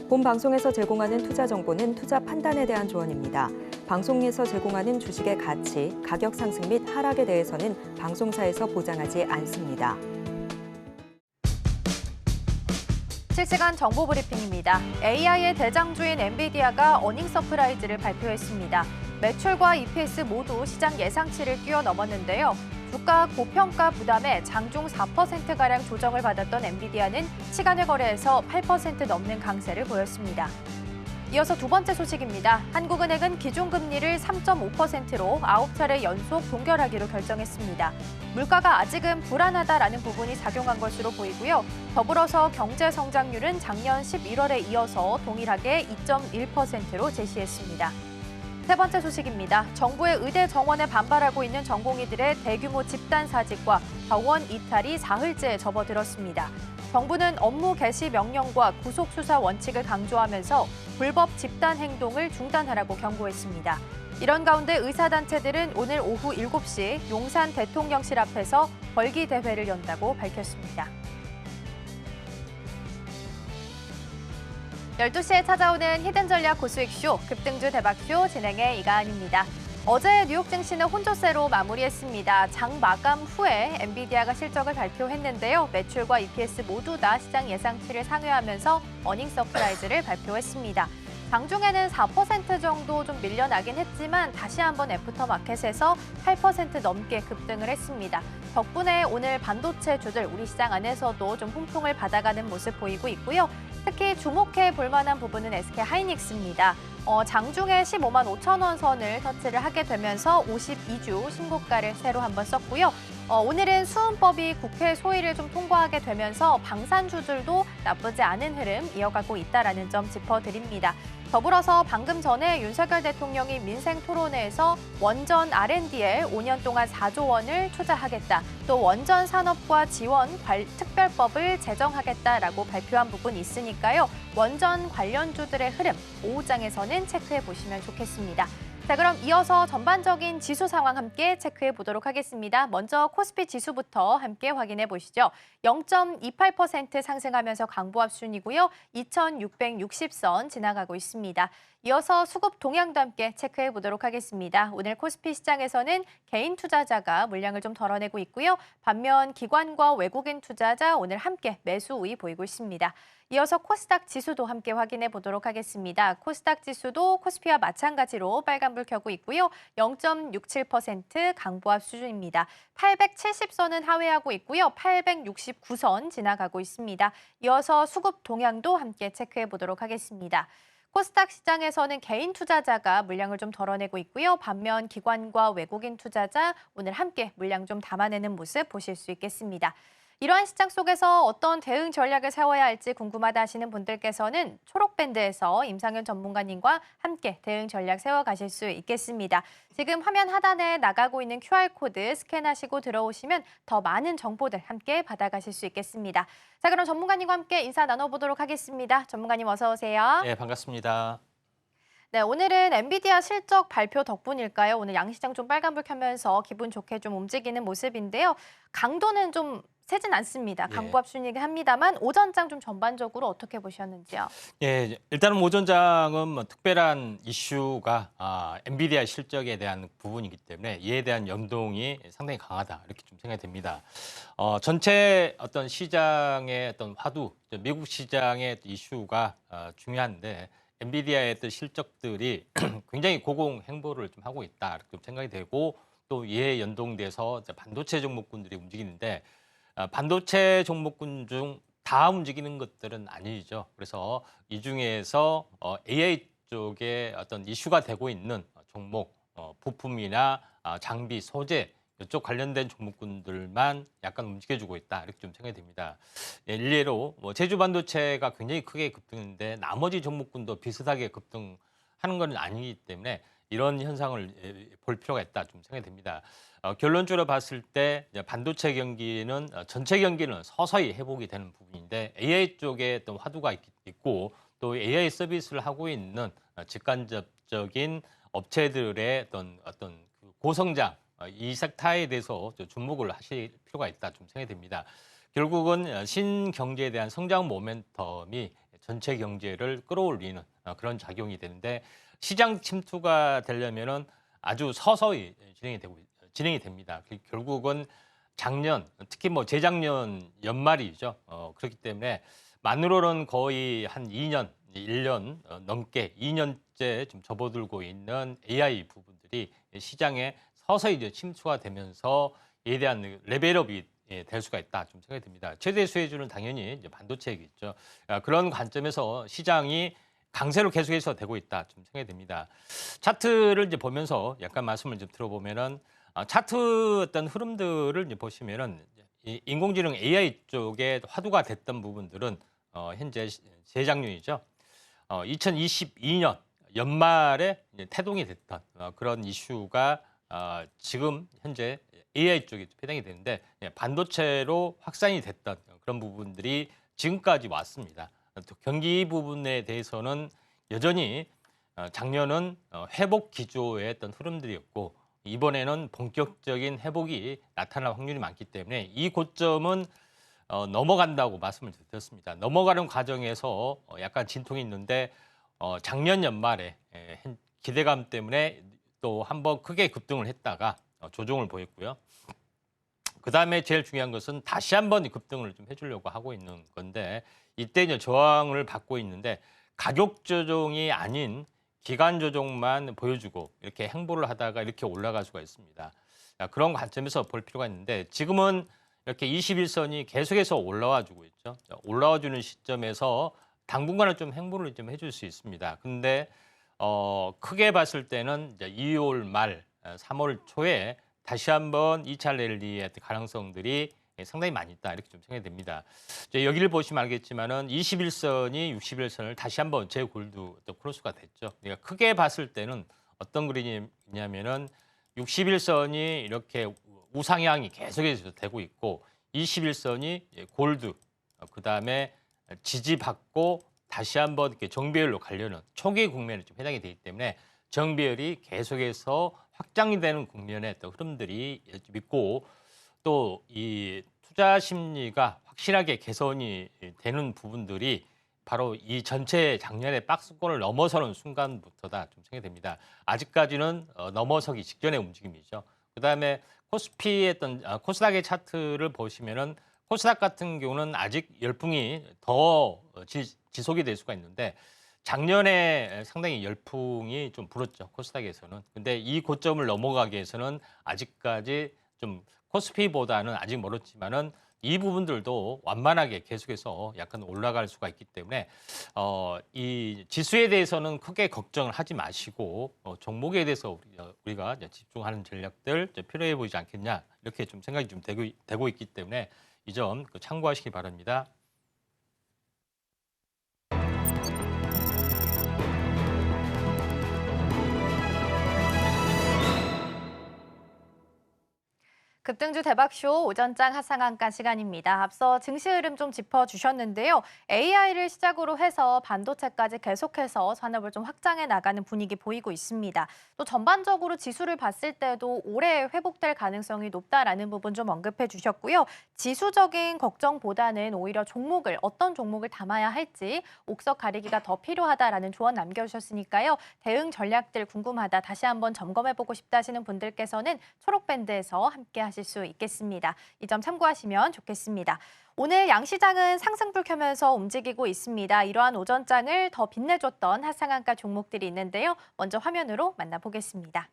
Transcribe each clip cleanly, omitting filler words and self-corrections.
본 방송에서 제공하는 투자 정보는 투자 판단에 대한 조언입니다. 방송에서 제공하는 주식의 가치, 가격 상승 및 하락에 대해서는 방송사에서 보장하지 않습니다. 실시간 정보 브리핑입니다. AI의 대장주인 엔비디아가 어닝 서프라이즈를 발표했습니다. 매출과 EPS 모두 시장 예상치를 뛰어넘었는데요. 주가 고평가 부담에 장중 4%가량 조정을 받았던 엔비디아는 시간을 거래해서 8% 넘는 강세를 보였습니다. 이어서 두 번째 소식입니다. 한국은행은 기준금리를 3.5%로 9차례 연속 동결하기로 결정했습니다. 물가가 아직은 불안하다라는 부분이 작용한 것으로 보이고요. 더불어서 경제 성장률은 작년 11월에 이어서 동일하게 2.1%로 제시했습니다. 세 번째 소식입니다. 정부의 의대 정원에 반발하고 있는 전공의들의 대규모 집단 사직과 병원 이탈이 사흘째 접어들었습니다. 정부는 업무 개시 명령과 구속 수사 원칙을 강조하면서 불법 집단 행동을 중단하라고 경고했습니다. 이런 가운데 의사단체들은 오늘 오후 7시 용산 대통령실 앞에서 벌기 대회를 연다고 밝혔습니다. 12시에 찾아오는 히든전략 고수익쇼, 급등주 대박쇼 진행의 이가은입니다. 어제 뉴욕 증시는 혼조세로 마무리했습니다. 장 마감 후에 엔비디아가 실적을 발표했는데요. 매출과 EPS 모두 다 시장 예상치를 상회하면서 어닝 서프라이즈를 발표했습니다. 장중에는 4% 정도 좀 밀려나긴 했지만 다시 한번 애프터마켓에서 8% 넘게 급등을 했습니다. 덕분에 오늘 반도체 주들 우리 시장 안에서도 좀 훈풍을 받아가는 모습 보이고 있고요. 특히 주목해 볼 만한 부분은 SK하이닉스입니다. 장중에 15만 5천 원 선을 터치를 하게 되면서 52주 신고가를 새로 한번 썼고요. 오늘은 수은법이 국회 소위를 좀 통과하게 되면서 방산주들도 나쁘지 않은 흐름 이어가고 있다는 점 짚어드립니다. 더불어서 방금 전에 윤석열 대통령이 민생 토론회에서 원전 R&D에 5년 동안 4조 원을 투자하겠다. 또 원전 산업과 지원 특별법을 제정하겠다라고 발표한 부분이 있으니까요. 원전 관련주들의 흐름 오후장에서는 체크해 보시면 좋겠습니다. 자, 그럼 이어서 전반적인 지수 상황 함께 체크해 보도록 하겠습니다. 먼저 코스피 지수부터 함께 확인해 보시죠. 0.28% 상승하면서 강보합 순이고요. 2,660선 지나가고 있습니다. 이어서 수급 동향도 함께 체크해 보도록 하겠습니다. 오늘 코스피 시장에서는 개인 투자자가 물량을 좀 덜어내고 있고요. 반면 기관과 외국인 투자자 오늘 함께 매수 우위 보이고 있습니다. 이어서 코스닥 지수도 함께 확인해 보도록 하겠습니다. 코스닥 지수도 코스피와 마찬가지로 빨간불 켜고 있고요. 0.67% 강보합 수준입니다. 870선은 하회하고 있고요. 869선 지나가고 있습니다. 이어서 수급 동향도 함께 체크해 보도록 하겠습니다. 코스닥 시장에서는 개인 투자자가 물량을 좀 덜어내고 있고요. 반면 기관과 외국인 투자자 오늘 함께 물량 좀 담아내는 모습 보실 수 있겠습니다. 이러한 시장 속에서 어떤 대응 전략을 세워야 할지 궁금하다 하시는 분들께서는 초록밴드에서 임상현 전문가님과 함께 대응 전략 세워가실 수 있겠습니다. 지금 화면 하단에 나가고 있는 QR코드 스캔하시고 들어오시면 더 많은 정보들 함께 받아가실 수 있겠습니다. 자, 그럼 전문가님과 함께 인사 나눠보도록 하겠습니다. 전문가님 어서 오세요. 네, 반갑습니다. 네, 오늘은 엔비디아 실적 발표 덕분일까요? 오늘 양시장 좀 빨간불 켜면서 기분 좋게 좀 움직이는 모습인데요. 강도는 좀 세진 않습니다. 강보합 순이긴 합니다만 오전장 좀 전반적으로 어떻게 보셨는지요? 예, 일단은 오전장은 뭐 특별한 이슈가 엔비디아 실적에 대한 부분이기 때문에 이에 대한 연동이 상당히 강하다 이렇게 좀 생각이 됩니다. 전체 어떤 시장의 어떤 화두, 미국 시장의 이슈가 중요한데 엔비디아의 어떤 실적들이 굉장히 고공 행보를 좀 하고 있다 이렇게 좀 생각이 되고 또 이에 연동돼서 반도체 종목군들이 움직이는데. 반도체 종목군 중 다 움직이는 것들은 아니죠. 그래서 이 중에서 AI 쪽에 어떤 이슈가 되고 있는 종목, 부품이나 장비, 소재 이쪽 관련된 종목군들만 약간 움직여주고 있다 이렇게 좀 생각이 됩니다. 일례로 뭐 제주 반도체가 굉장히 크게 급등했는데 나머지 종목군도 비슷하게 급등하는 건 아니기 때문에 이런 현상을 볼 필요가 있다 좀 생각이 됩니다. 결론적으로 봤을 때 반도체 경기는 전체 경기는 서서히 회복이 되는 부분인데 AI 쪽에 어떤 화두가 있고 또 AI 서비스를 하고 있는 직간접적인 업체들의 어떤 그 고성장 이 섹터에 대해서 주목을 하실 필요가 있다 좀 생각이 됩니다. 결국은 신경제에 대한 성장 모멘텀이 전체 경제를 끌어올리는 그런 작용이 되는데 시장 침투가 되려면은 아주 서서히 진행이 됩니다. 결국은 작년, 특히 뭐 재작년 연말이죠. 그렇기 때문에 만으로는 거의 한 2년, 1년 넘게 2년째 좀 접어들고 있는 AI 부분들이 시장에 서서히 이제 침투가 되면서 이에 대한 레벨업이 될 수가 있다 좀 생각이 듭니다. 최대 수혜주는 당연히 이제 반도체겠죠. 그런 관점에서 시장이 강세로 계속해서 되고 있다 좀 생각이 됩니다. 차트를 이제 보면서 약간 말씀을 좀 들어보면은 차트 어떤 흐름들을 이제 보시면은 이 인공지능 AI 쪽에 화두가 됐던 부분들은 현재 재작년이죠. 2022년 연말에 이제 태동이 됐던 그런 이슈가 지금 현재 AI 쪽에 해당이 되는데 반도체로 확산이 됐던 그런 부분들이 지금까지 왔습니다. 또 경기 부분에 대해서는 여전히 작년은 회복 기조의 어떤 흐름들이었고 이번에는 본격적인 회복이 나타날 확률이 많기 때문에 이 고점은 넘어간다고 말씀을 드렸습니다. 넘어가는 과정에서 약간 진통이 있는데 작년 연말에 기대감 때문에 또 한번 크게 급등을 했다가 조정을 보였고요. 그다음에 제일 중요한 것은 다시 한번 급등을 좀 해주려고 하고 있는 건데 이때 이제 저항을 받고 있는데 가격 조정이 아닌 기간 조정만 보여주고 이렇게 행보를 하다가 이렇게 올라갈 수가 있습니다. 그런 관점에서 볼 필요가 있는데 지금은 이렇게 21선이 계속해서 올라와 주고 있죠. 올라와 주는 시점에서 당분간은 좀 행보를 좀 해줄 수 있습니다. 근데 크게 봤을 때는 이제 2월 말, 3월 초에 다시 한번 2차 랠리의 가능성들이 상당히 많이 있다 이렇게 좀 생각이 됩니다. 여기를 보시면 알겠지만은 21선이 61선을 다시 한번 재골드 크로스가 됐죠. 그러니까 크게 봤을 때는 어떤 그림이냐면은 61선이 이렇게 우상향이 계속해서 되고 있고 21선이 골드, 그다음에 지지받고 다시 한번 이렇게 정배열로 가려는 초기 국면에 좀 해당이 되기 때문에 정배열이 계속해서 확장이 되는 국면의 또 흐름들이 있고 또 이 투자 심리가 확실하게 개선이 되는 부분들이 바로 이 전체 작년의 박스권을 넘어서는 순간부터다 좀 생각이 됩니다. 아직까지는 넘어서기 직전의 움직임이죠. 그다음에 코스피의 어떤 코스닥의 차트를 보시면은 코스닥 같은 경우는 아직 열풍이 더 지속이 될 수가 있는데 작년에 상당히 열풍이 좀 불었죠. 코스닥에서는. 근데 이 고점을 넘어가기 위해서는 아직까지 좀 코스피보다는 아직 멀었지만은 이 부분들도 완만하게 계속해서 약간 올라갈 수가 있기 때문에 이 지수에 대해서는 크게 걱정을 하지 마시고 종목에 대해서 우리가 집중하는 전략들 필요해 보이지 않겠냐 이렇게 좀 생각이 좀 되고 있기 때문에 이 점 참고하시기 바랍니다. 급등주 대박쇼 오전장 하상한가 시간입니다. 앞서 증시 흐름 좀 짚어주셨는데요. AI를 시작으로 해서 반도체까지 계속해서 산업을 좀 확장해 나가는 분위기 보이고 있습니다. 또 전반적으로 지수를 봤을 때도 올해 회복될 가능성이 높다라는 부분 좀 언급해 주셨고요. 지수적인 걱정보다는 오히려 어떤 종목을 담아야 할지 옥석 가리기가 더 필요하다라는 조언 남겨주셨으니까요. 대응 전략들 궁금하다, 다시 한번 점검해보고 싶다 하시는 분들께서는 초록밴드에서 함께 하실 수 있겠습니다. 이 점 참고하시면 좋겠습니다. 오늘 양시장은 상승불 켜면서 움직이고 있습니다. 이러한 오전장을 더 빛내줬던 하상한가 종목들이 있는데요. 먼저 화면으로 만나보겠습니다.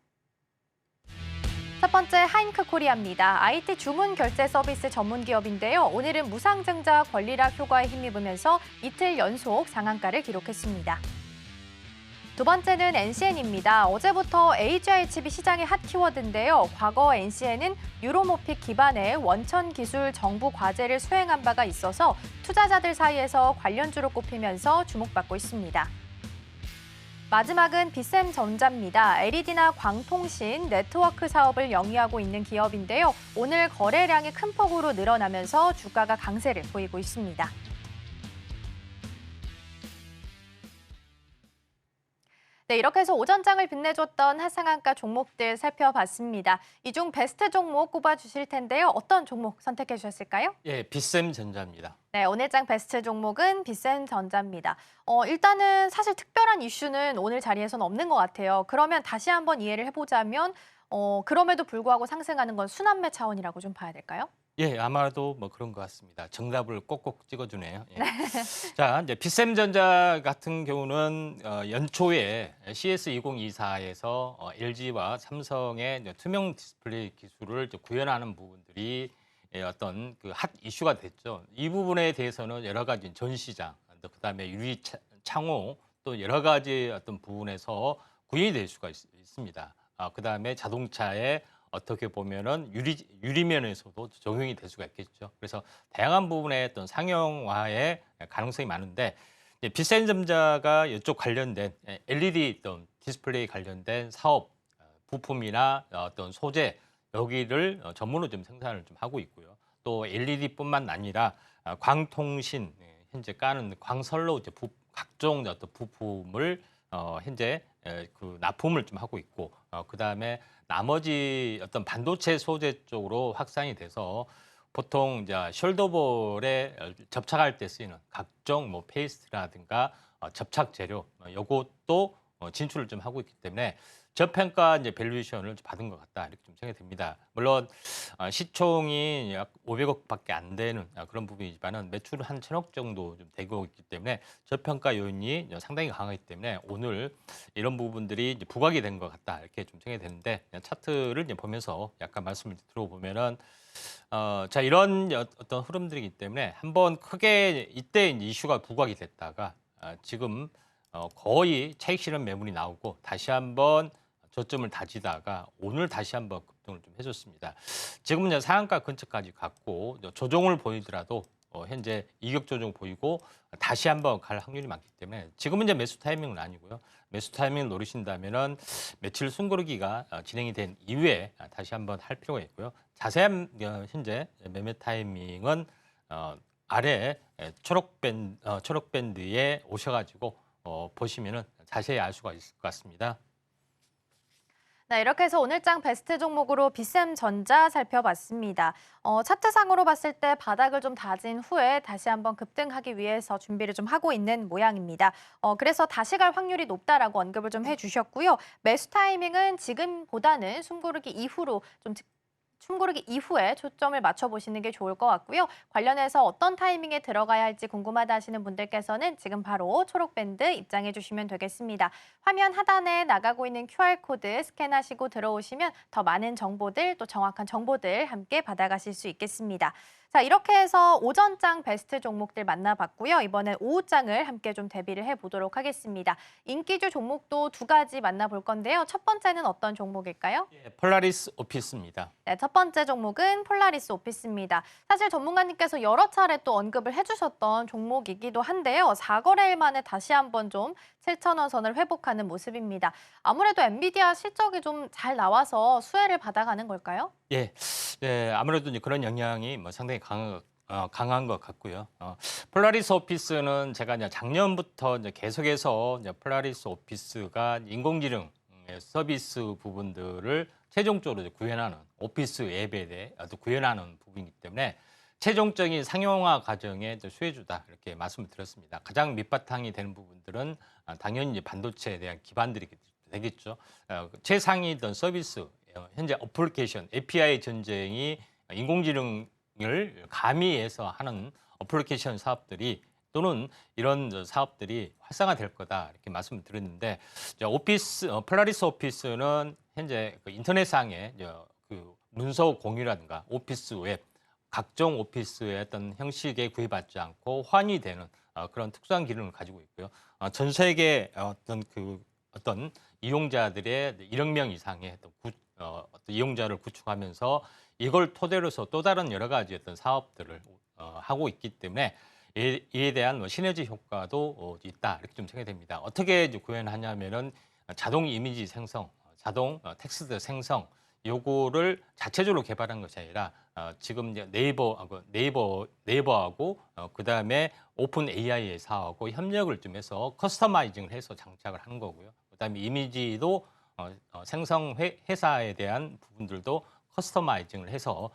첫 번째 하인크 코리아입니다. IT 주문 결제 서비스 전문 기업인데요. 오늘은 무상증자 권리락 효과에 힘입으면서 이틀 연속 상한가를 기록했습니다. 두 번째는 NCN입니다. 어제부터 AGI 칩이 시장의 핫 키워드인데요. 과거 NCN은 유로모픽 기반의 원천 기술 정부 과제를 수행한 바가 있어서 투자자들 사이에서 관련주로 꼽히면서 주목받고 있습니다. 마지막은 비샘전자입니다. LED나 광통신, 네트워크 사업을 영위하고 있는 기업인데요. 오늘 거래량이 큰 폭으로 늘어나면서 주가가 강세를 보이고 있습니다. 네, 이렇게 해서 오전장을 빛내줬던 하상한가 종목들 살펴봤습니다. 이 중 베스트 종목 꼽아주실 텐데요. 어떤 종목 선택해 주셨을까요? 예, 빗셈전자입니다. 네, 오늘 장 베스트 종목은 빗센전자입니다. 일단은 사실 특별한 이슈는 오늘 자리에서는 없는 것 같아요. 그러면 다시 한번 이해를 해보자면 그럼에도 불구하고 상승하는 건 순환매 차원이라고 좀 봐야 될까요? 예, 아마도 뭐 그런 것 같습니다. 정답을 꼭꼭 찍어주네요. 예. 자, 이제 빗셈전자 같은 경우는 연초에 CS2024에서 LG와 삼성의 이제 투명 디스플레이 기술을 이제 구현하는 부분들이 어떤 그 핫 이슈가 됐죠. 이 부분에 대해서는 여러 가지 전시장, 그다음에 유리 창호 또 여러 가지 어떤 부분에서 구현이 될 수가 있습니다. 그다음에 자동차에 어떻게 보면은 유리면에서도 적용이 될 수가 있겠죠. 그래서 다양한 부분의 어떤 상용화의 가능성이 많은데 빗셈전자가 이쪽 관련된 LED 어떤 디스플레이 관련된 사업 부품이나 어떤 소재 여기를 전문으로 좀 생산을 좀 하고 있고요. 또 LED뿐만 아니라 광통신 현재 까는 광선로 이제 각종 어떤 부품을 현재 그 납품을 좀 하고 있고 그다음에 나머지 어떤 반도체 소재 쪽으로 확산이 돼서 보통 이제 숄더볼에 접착할 때 쓰이는 각종 뭐 페이스트라든가 접착 재료 요것도 진출을 좀 하고 있기 때문에 저평가 이제 밸류에이션을 받은 것 같다 이렇게 좀 생각이 듭니다. 물론 시총이 약 500억밖에 안 되는 그런 부분이지만은 매출은 한 1,000억 정도 좀 되고 있기 때문에 저평가 요인이 상당히 강하기 때문에 오늘 이런 부분들이 이제 부각이 된 것 같다 이렇게 좀 생각이 되는데 차트를 이제 보면서 약간 말씀을 들어보면은 자 이런 어떤 흐름들이기 때문에 한번 크게 이때 이제 이슈가 부각이 됐다가 지금 거의 차익 실현 매물이 나오고 다시 한번 저점을 다지다가 오늘 다시 한번 급등을 좀 해줬습니다. 지금은 이제 상한가 근처까지 갔고 조정을 보이더라도 현재 이격 조정 보이고 다시 한번 갈 확률이 많기 때문에 지금은 이제 매수 타이밍은 아니고요. 매수 타이밍을 노리신다면은 며칠 숨고르기가 진행이 된 이후에 다시 한번 할 필요가 있고요. 자세한 현재 매매 타이밍은 아래 초록 밴드에 오셔가지고 보시면은 자세히 알 수가 있을 것 같습니다. 네, 이렇게 해서 오늘 장 베스트 종목으로 빗셈전자 살펴봤습니다. 차트상으로 봤을 때 바닥을 좀 다진 후에 다시 한번 급등하기 위해서 준비를 좀 하고 있는 모양입니다. 그래서 다시 갈 확률이 높다라고 언급을 좀 해주셨고요. 매수 타이밍은 지금보다는 숨고르기 이후에 초점을 맞춰보시는 게 좋을 것 같고요. 관련해서 어떤 타이밍에 들어가야 할지 궁금하다 하시는 분들께서는 지금 바로 초록밴드 입장해 주시면 되겠습니다. 화면 하단에 나가고 있는 QR코드 스캔하시고 들어오시면 더 많은 정보들 또 정확한 정보들 함께 받아가실 수 있겠습니다. 자, 이렇게 해서 오전장 베스트 종목들 만나봤고요. 이번엔 오후장을 함께 좀 대비를 해보도록 하겠습니다. 인기주 종목도 두 가지 만나볼 건데요. 첫 번째는 어떤 종목일까요? 예, 폴라리스 오피스입니다. 네, 첫 번째 종목은 폴라리스 오피스입니다. 사실 전문가님께서 여러 차례 또 언급을 해주셨던 종목이기도 한데요. 4거래일 만에 다시 한번 좀 7,000원 선을 회복하는 모습입니다. 아무래도 엔비디아 실적이 좀 잘 나와서 수혜를 받아가는 걸까요? 예, 아무래도 이제 그런 영향이 뭐 상당히 강한 것 같고요. 폴라리스 오피스는 제가 이제 작년부터 이제 계속해서 이제 폴라리스 오피스가 인공지능 서비스 부분들을 최종적으로 이제 구현하는 오피스 앱에 대해 구현하는 부분이기 때문에 최종적인 상용화 과정의 수혜주다 이렇게 말씀을 드렸습니다. 가장 밑바탕이 되는 부분들은 당연히 이제 반도체에 대한 기반들이 되겠죠. 최상위던 서비스, 현재 어플리케이션, API 전쟁이 인공지능을 가미해서 하는 어플리케이션 사업들이 또는 이런 사업들이 활성화될 거다 이렇게 말씀을 드렸는데 폴라리스 오피스는 현재 그 인터넷상에 그 문서 공유라든가 오피스 웹 각종 오피스의 어떤 형식에 구애받지 않고 호환이 되는 그런 특수한 기능을 가지고 있고요. 전 세계 어떤 이용자들의 1억 명 이상의 어떤 이용자를 구축하면서 이걸 토대로 해서 또 다른 여러 가지 어떤 사업들을 하고 있기 때문에 이에 대한 시너지 효과도 있다 이렇게 좀 생각이 됩니다. 어떻게 구현하냐면은 자동 이미지 생성, 자동 텍스트 생성 요거를 자체적으로 개발한 것이 아니라 지금 이제 네이버하고 그다음에 오픈 AI의 사하고 협력을 좀 해서 커스터마이징을 해서 장착을 한 거고요. 그다음에 이미지도 생성 회사에 대한 부분들도 커스터마이징을 해서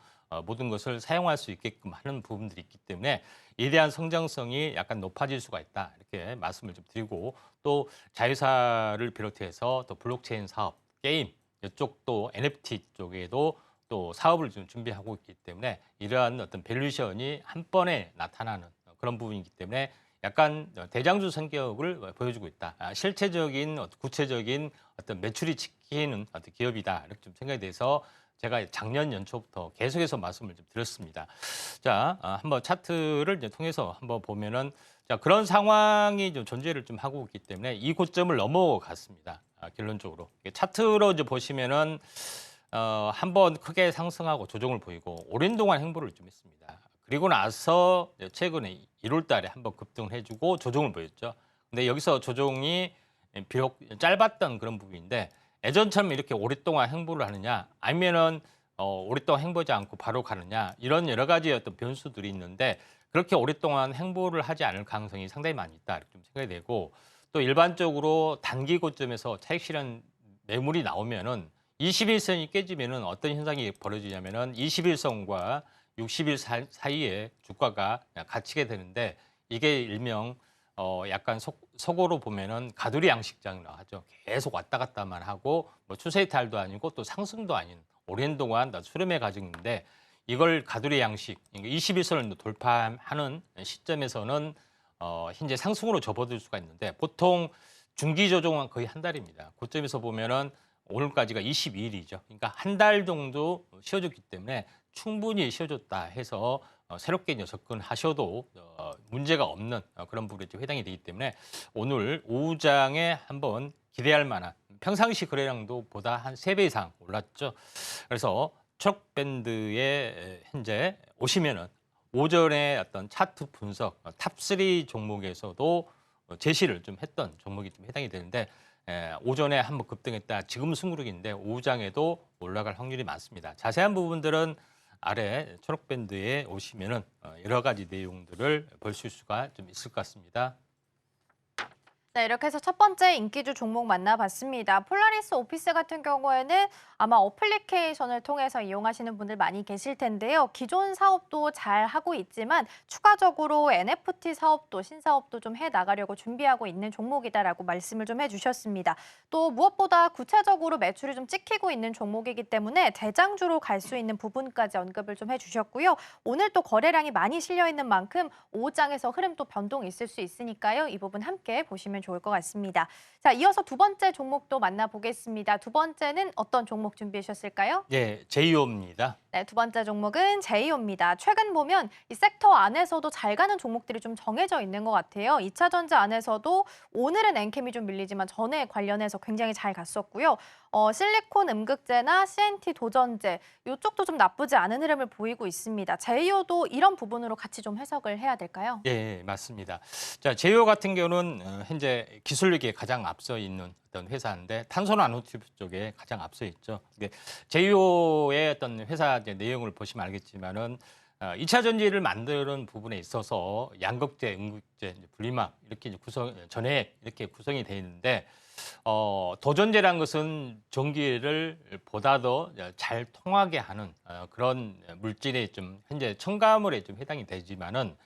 모든 것을 사용할 수 있게끔 하는 부분들이 있기 때문에 이에 대한 성장성이 약간 높아질 수가 있다. 이렇게 말씀을 좀 드리고 또 자회사를 비롯해서 또 블록체인 사업, 게임 이쪽도 NFT 쪽에도 또 사업을 좀 준비하고 있기 때문에 이러한 어떤 밸류션이 한 번에 나타나는 그런 부분이기 때문에 약간 대장주 성격을 보여주고 있다. 실체적인 구체적인 어떤 매출이 지키는 어떤 기업이다. 이렇게 좀 생각이 돼서 제가 작년 연초부터 계속해서 말씀을 좀 드렸습니다. 자, 한번 차트를 이제 통해서 한번 보면은 자, 그런 상황이 좀 존재를 좀 하고 있기 때문에 이 고점을 넘어갔습니다. 결론적으로 차트로 이제 보시면은 한번 크게 상승하고 조정을 보이고 오랜 동안 행보를 좀 했습니다. 그리고 나서 최근에 1월 달에 한번 급등을 해주고 조정을 보였죠. 근데 여기서 조정이 비록 짧았던 그런 부분인데 예전처럼 이렇게 오랫동안 행보를 하느냐 아니면은 오랫동안 행보하지 않고 바로 가느냐 이런 여러 가지 어떤 변수들이 있는데 그렇게 오랫동안 행보를 하지 않을 가능성이 상당히 많이 있다 이렇게 좀 생각이 되고 또 일반적으로 단기 고점에서 차익 실현 매물이 나오면은 21선이 깨지면은 어떤 현상이 벌어지냐면은 21선과 60일 사이에 주가가 갇히게 되는데 이게 일명 약간 속어로 보면은 가두리 양식장이라고 하죠. 계속 왔다 갔다만 하고 뭐 추세 이탈도 아니고 또 상승도 아닌 오랜 동안 수렴의 과정인데 이걸 가두리 양식 21선을 돌파하는 시점에서는 현재 상승으로 접어들 수가 있는데 보통 중기 조정은 거의 한 달입니다. 고점에서 보면은 오늘까지가 22일이죠. 그러니까 한 달 정도 쉬어줬기 때문에 충분히 쉬어줬다 해서 새롭게 이제 접근하셔도 문제가 없는 그런 부분에 해당이 되기 때문에 오늘 오후장에 한번 기대할 만한 평상시 거래량도 보다 한 3배 이상 올랐죠. 그래서 초록밴드에 현재 오시면은 오전에 어떤 차트 분석 탑3 종목에서도 제시를 좀 했던 종목이 좀 해당이 되는데 오전에 한번 급등했다. 지금 승부력인데 오후장에도 올라갈 확률이 많습니다. 자세한 부분들은 아래 초록밴드에 오시면은 여러 가지 내용들을 보실 수가 좀 있을 것 같습니다. 네, 이렇게 해서 첫 번째 인기주 종목 만나봤습니다. 폴라리스 오피스 같은 경우에는 아마 어플리케이션을 통해서 이용하시는 분들 많이 계실 텐데요. 기존 사업도 잘 하고 있지만 추가적으로 NFT 사업도 신사업도 좀 해나가려고 준비하고 있는 종목이다라고 말씀을 좀 해주셨습니다. 또 무엇보다 구체적으로 매출이 좀 찍히고 있는 종목이기 때문에 대장주로 갈 수 있는 부분까지 언급을 좀 해주셨고요. 오늘 또 거래량이 많이 실려있는 만큼 오후장에서 흐름 또 변동이 있을 수 있으니까요. 이 부분 함께 보시면 좋을 것 같습니다. 자, 이어서 두 번째 종목도 만나보겠습니다. 두 번째는 어떤 종목 준비해 주셨을까요? 네, 제이오입니다. 네, 두 번째 종목은 제이오입니다. 최근 보면 이 섹터 안에서도 잘 가는 종목들이 좀 정해져 있는 것 같아요. 2차 전지 안에서도 오늘은 엔캠이 좀 밀리지만 전에 관련해서 굉장히 잘 갔었고요. 실리콘 음극재나 CNT 도전재 이쪽도 좀 나쁘지 않은 흐름을 보이고 있습니다. 제이오도 이런 부분으로 같이 좀 해석을 해야 될까요? 예, 맞습니다. 자, 제이오 같은 경우는 현재 기술력에 가장 앞서 있는 어떤 회사인데 탄소 나노튜브 쪽에 가장 앞서 있죠. 제이오의 어떤 회사 이제 내용을 보시면 알겠지만은 2차 전지를 만드는 부분에 있어서 양극재, 음극재, 분리막 이렇게 전해액 이렇게 구성이 되어 있는데 도전재란 것은 전기를 보다 더 잘 통하게 하는 그런 물질에 좀 현재 첨가물에 좀 해당이 되지만은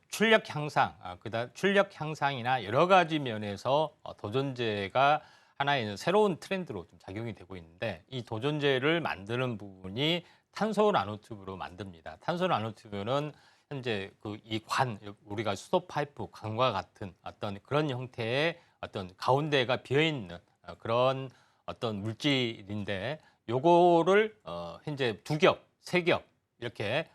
출력 향상, 그다음 출력 향상이나 여러 가지 면에서 도전재가 하나의 새로운 트렌드로 좀 작용이 되고 있는데 이 도전재를 만드는 부분이 탄소 나노튜브로 만듭니다. 탄소 나노튜브는 현재 우리가 수도 파이프 관과 같은 어떤 그런 형태의 어떤 가운데가 비어 있는 그런 어떤 물질인데 요거를 현재 2겹, 3겹 이렇게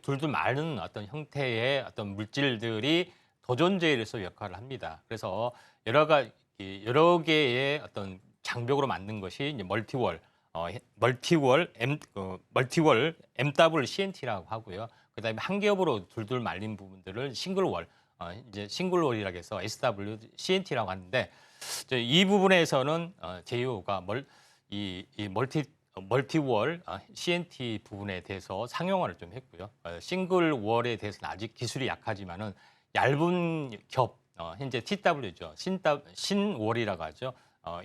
둘둘 마는 어떤 형태의 어떤 물질들이 도전재로서 역할을 합니다. 그래서 여러 개의 어떤 장벽으로 만든 것이 이제 멀티월 MWCNT라고 하고요. 그다음에 한 겹으로 둘둘 말린 부분들을 싱글월 이제 싱글월이라고 해서 SWCNT라고 하는데 이 부분에서는 제이오가 멀티월 CNT 부분에 대해서 상용화를 좀 했고요. 싱글월에 대해서는 아직 기술이 약하지만은 얇은 겹 현재 TW죠. 신월이라고 하죠.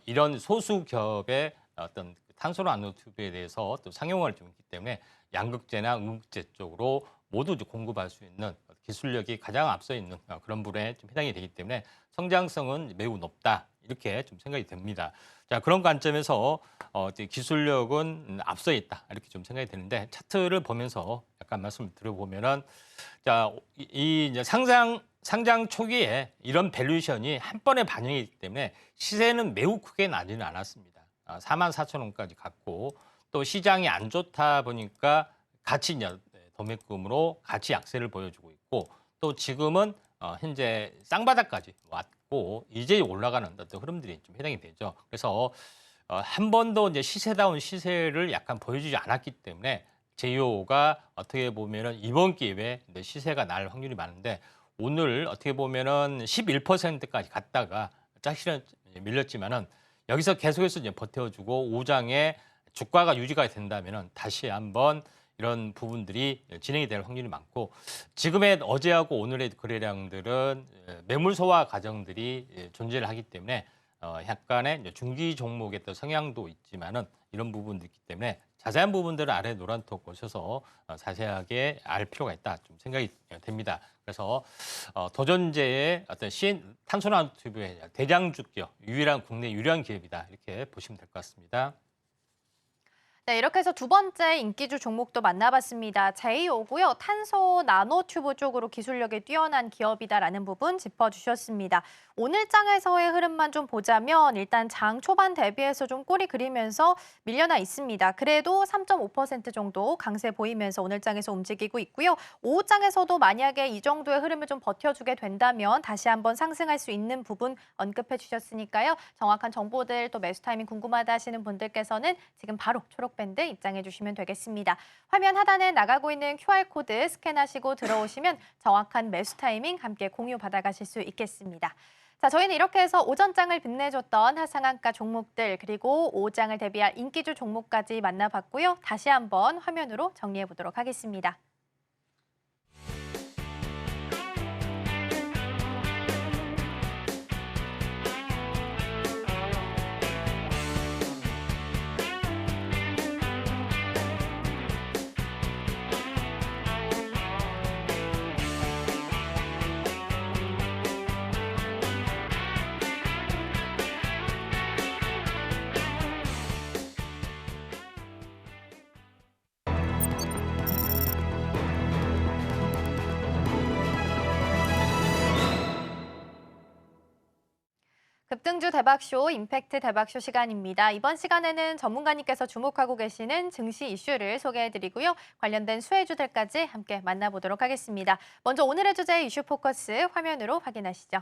이런 소수 기업의 어떤 탄소 나노튜브에 대해서 또 상용화를 좀 했기 때문에 양극재나 음극재 쪽으로 모두 이제 공급할 수 있는 기술력이 가장 앞서 있는 그런 분야에 좀 해당이 되기 때문에 성장성은 매우 높다 이렇게 좀 생각이 됩니다. 자, 그런 관점에서 기술력은 앞서 있다 이렇게 좀 생각이 되는데 차트를 보면서 약간 말씀을 드려보면은 자, 이 이제 상장 초기에 이런 밸류에이션이 한 번에 반영이기 때문에 시세는 매우 크게 나지는 않았습니다. 44,000원까지 갔고 또 시장이 안 좋다 보니까 같이 이제 도매금으로 같이 약세를 보여주고 있고 또 지금은 현재 쌍바닥까지 왔고 이제 올라가는 어떤 흐름들이 좀 해당이 되죠. 그래서 한 번도 이제 시세다운 시세를 약간 보여주지 않았기 때문에 제이오가 어떻게 보면은 이번 기회에 시세가 날 확률이 많은데 오늘 어떻게 보면은 11%까지 갔다가 사실은 밀렸지만은 여기서 계속해서 이제 버텨주고 5장에 주가가 유지가 된다면은 다시 한번 이런 부분들이 진행이 될 확률이 많고 지금의 어제하고 오늘의 거래량들은 매물 소화 과정들이 존재를 하기 때문에 약간의 이제 중기 종목의 또 성향도 있지만은 이런 부분도 있기 때문에 자세한 부분들은 아래 노란톡 보셔서 자세하게 알 필요가 있다 좀 생각이 됩니다. 그래서 도전제의 어떤 탄소나노튜브의 대장주 기업, 유일한 국내 유일한 기업이다 이렇게 보시면 될 것 같습니다. 네, 이렇게 해서 두 번째 인기주 종목도 만나봤습니다. 제이오고요. 탄소 나노튜브 쪽으로 기술력이 뛰어난 기업이다라는 부분 짚어주셨습니다. 오늘 장에서의 흐름만 좀 보자면 일단 장 초반 대비해서 좀 꼬리 그리면서 밀려나 있습니다. 그래도 3.5% 정도 강세 보이면서 오늘 장에서 움직이고 있고요. 오후 장에서도 만약에 이 정도의 흐름을 좀 버텨주게 된다면 다시 한번 상승할 수 있는 부분 언급해 주셨으니까요. 정확한 정보들 또 매수 타이밍 궁금하다 하시는 분들께서는 지금 바로 초록밴드 입장해 주시면 되겠습니다. 화면 하단에 나가고 있는 QR코드 스캔하시고 들어오시면 정확한 매수 타이밍 함께 공유 받아가실 수 있겠습니다. 자, 저희는 이렇게 해서 오전장을 빛내줬던 하상한가 종목들 그리고 오후장을 대비할 인기주 종목까지 만나봤고요. 다시 한번 화면으로 정리해 보도록 하겠습니다. 급등주 대박쇼, 임팩트 대박쇼 시간입니다. 이번 시간에는 전문가님께서 주목하고 계시는 증시 이슈를 소개해드리고요. 관련된 수혜주들까지 함께 만나보도록 하겠습니다. 먼저 오늘의 주제 이슈 포커스 화면으로 확인하시죠.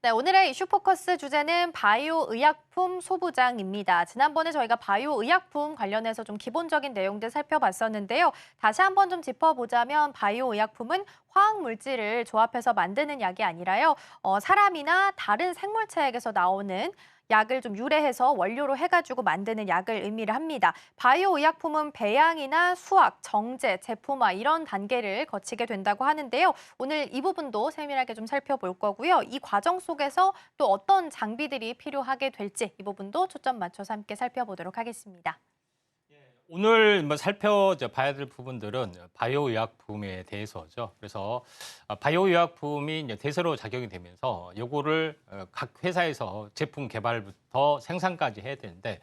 네, 오늘의 이슈 포커스 주제는 바이오 의약품 소부장입니다. 지난번에 저희가 바이오 의약품 관련해서 좀 기본적인 내용들 살펴봤었는데요. 다시 한번 좀 짚어보자면 바이오 의약품은 화학 물질을 조합해서 만드는 약이 아니라요. 사람이나 다른 생물체에게서 나오는 약을 좀 유래해서 원료로 해가지고 만드는 약을 의미를 합니다. 바이오 의약품은 배양이나 수학, 정제, 제품화 이런 단계를 거치게 된다고 하는데요. 오늘 이 부분도 세밀하게 좀 살펴볼 거고요. 이 과정 속에서 또 어떤 장비들이 필요하게 될지 이 부분도 초점 맞춰서 함께 살펴보도록 하겠습니다. 오늘 살펴봐야 될 부분들은 바이오 의약품에 대해서죠. 그래서 바이오 의약품이 이제 대세로 작용이 되면서 요거를 각 회사에서 제품 개발부터 생산까지 해야 되는데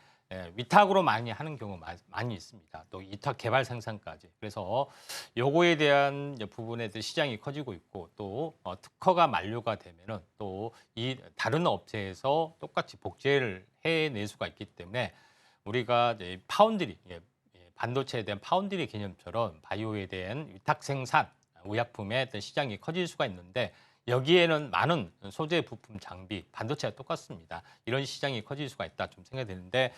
위탁으로 많이 하는 경우 많이 있습니다. 또 위탁 개발 생산까지. 그래서 요거에 대한 부분에 대해 시장이 커지고 있고 또 특허가 만료가 되면은 또 이 다른 업체에서 똑같이 복제를 해낼 수가 있기 때문에 우리가 이제 파운드리 반도체에 대한 파운드리 개념처럼 바이오에 대한 위탁 생산 의약품의 어떤 시장이 커질 수가 있는데 여기에는 많은 소재 부품 장비, 반도체가 똑같습니다. 이런 시장이 커질 수가 있다 좀 생각이 되는데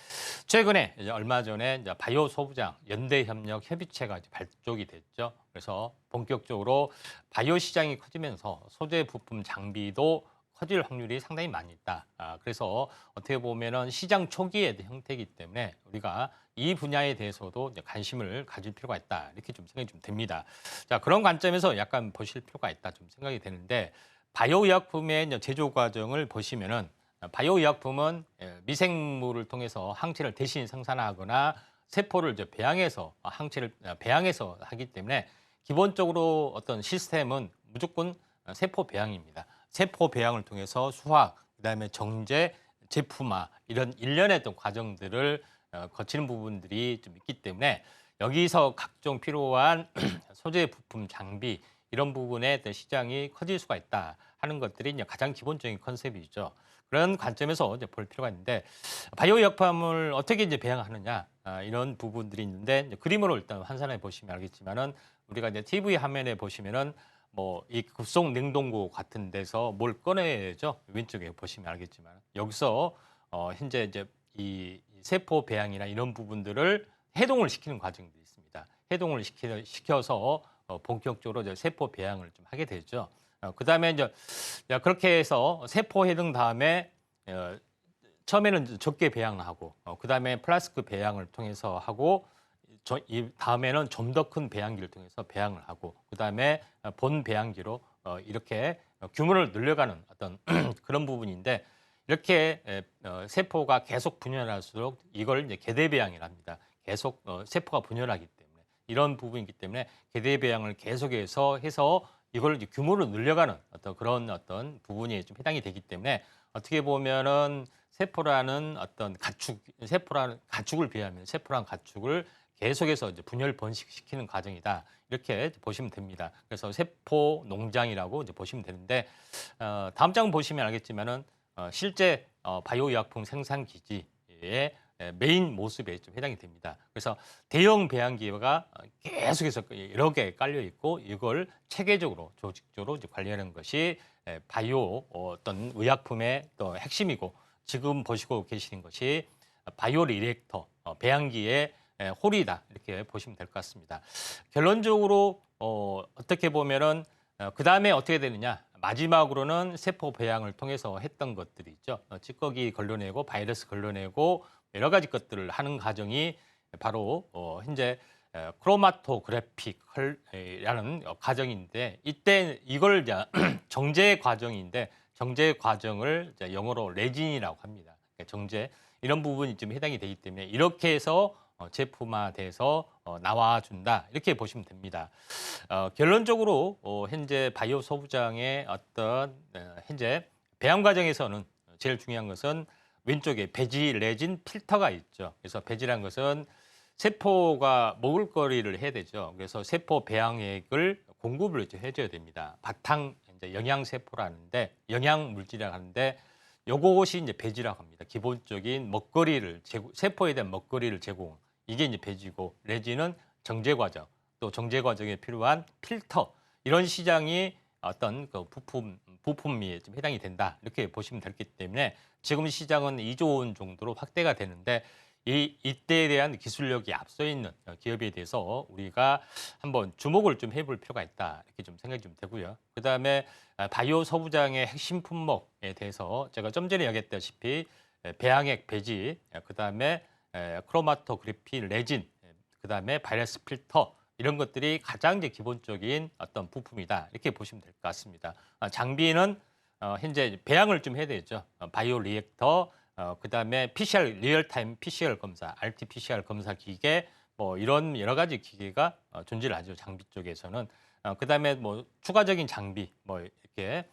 최근에 이제 얼마 전에 이제 바이오 소부장 연대협력 협의체가 이제 발족이 됐죠. 그래서 본격적으로 바이오 시장이 커지면서 소재 부품 장비도 커질 확률이 상당히 많이 있다. 그래서 어떻게 보면은 시장 초기의 형태이기 때문에 우리가 이 분야에 대해서도 이제 관심을 가질 필요가 있다. 이렇게 좀 생각이 좀 됩니다. 자, 그런 관점에서 약간 보실 필요가 있다. 좀 생각이 되는데 바이오 의약품의 이제 제조 과정을 보시면은 바이오 의약품은 미생물을 통해서 항체를 대신 생산하거나 세포를 이제 배양해서 항체를 배양해서 하기 때문에 기본적으로 어떤 시스템은 무조건 세포 배양입니다. 세포 배양을 통해서 수확, 그다음에 정제, 제품화 이런 일련의 어떤 과정들을 거치는 부분들이 좀 있기 때문에 여기서 각종 필요한 소재 부품 장비 이런 부분에 어떤 시장이 커질 수가 있다 하는 것들이 이제 가장 기본적인 컨셉이죠. 그런 관점에서 이제 볼 필요가 있는데 바이오 약품을 어떻게 이제 배양하느냐 이런 부분들이 있는데 이제 그림으로 일단 환산해 보시면 알겠지만은 우리가 이제 TV 화면에 보시면은 뭐 이 급속 냉동고 같은 데서 뭘 꺼내죠. 왼쪽에 보시면 알겠지만 여기서 현재 이제 이 세포 배양이나 이런 부분들을 해동을 시키는 과정도 있습니다. 해동을 시켜서 본격적으로 이제 세포 배양을 좀 하게 되죠. 그다음에 이제 그렇게 해서 세포 해동 다음에 처음에는 적게 배양을 하고 그다음에 플라스크 배양을 통해서 하고 이 다음에는 좀 더 큰 배양기를 통해서 배양을 하고 그다음에 본 배양기로 이렇게 규모를 늘려가는 어떤 그런 부분인데 이렇게 세포가 계속 분열할수록 이걸 이제 계대 배양이라 합니다. 계속 세포가 분열하기 때문에 이런 부분이기 때문에 계대 배양을 계속해서 해서 이걸 이제 규모를 늘려가는 어떤 그런 어떤 부분이 좀 해당이 되기 때문에 어떻게 보면은 세포라는 어떤 세포라는 가축을 비하면 세포라는 가축을 계속해서 이제 분열 번식시키는 과정이다. 이렇게 보시면 됩니다. 그래서 세포 농장이라고 이제 보시면 되는데 다음 장 보시면 알겠지만은 실제 바이오 의약품 생산 기지의 메인 모습에 좀 해당이 됩니다. 그래서 대형 배양기가 계속해서 여러 개 깔려 있고 이걸 체계적으로 조직적으로 이제 관리하는 것이 바이오 어떤 의약품의 또 핵심이고 지금 보시고 계시는 것이 바이오 리액터 배양기의 홀이다 이렇게 보시면 될 것 같습니다. 결론적으로 어떻게 보면은 그 다음에 어떻게 되느냐? 마지막으로는 세포 배양을 통해서 했던 것들이 있죠. 찌꺼기 걸러내고 바이러스 걸러내고 여러 가지 것들을 하는 과정이 바로 현재 크로마토그래픽이라는 과정인데 이때 이걸 이제 정제 과정인데 정제 과정을 이제 영어로 레진이라고 합니다. 정제 이런 부분이 좀 해당이 되기 때문에 이렇게 해서 제품화돼서 나와준다 이렇게 보시면 됩니다. 결론적으로 현재 바이오 소부장의 어떤 현재 배양 과정에서는 제일 중요한 것은 왼쪽에 배지 레진 필터가 있죠. 그래서 배지란 것은 세포가 먹을 거리를 해야 되죠. 그래서 세포 배양액을 공급을 이제 해줘야 됩니다. 바탕 이제 영양 세포라는데 영양 물질이라고 하는데 요것이 이제 배지라고 합니다. 기본적인 먹거리를 세포에 대한 먹거리를 제공. 이게 이제 배지고 레진은 정제 과정, 또 정제 과정에 필요한 필터 이런 시장이 어떤 그 부품이 좀 해당이 된다 이렇게 보시면 되기 때문에 지금 시장은 2조 원 정도로 확대가 되는데 이때에 대한 기술력이 앞서 있는 기업에 대해서 우리가 한번 주목을 좀 해볼 필요가 있다 이렇게 좀 생각이 좀 되고요. 그 다음에 바이오 소부장의 핵심 품목에 대해서 제가 좀 전에 이야기했다시피 배양액 배지, 그 다음에 크로마토그래피 레진, 그 다음에 바이러스 필터 이런 것들이 가장 이제 기본적인 어떤 부품이다 이렇게 보시면 될 것 같습니다. 장비는 현재 배양을 좀 해야 되죠. 바이오 리액터, 그 다음에 PCR 리얼타임 PCR 검사, RT-PCR 검사 기계 뭐 이런 여러 가지 기계가 존재를 하죠. 장비 쪽에서는 그 다음에 뭐 추가적인 장비 뭐 이렇게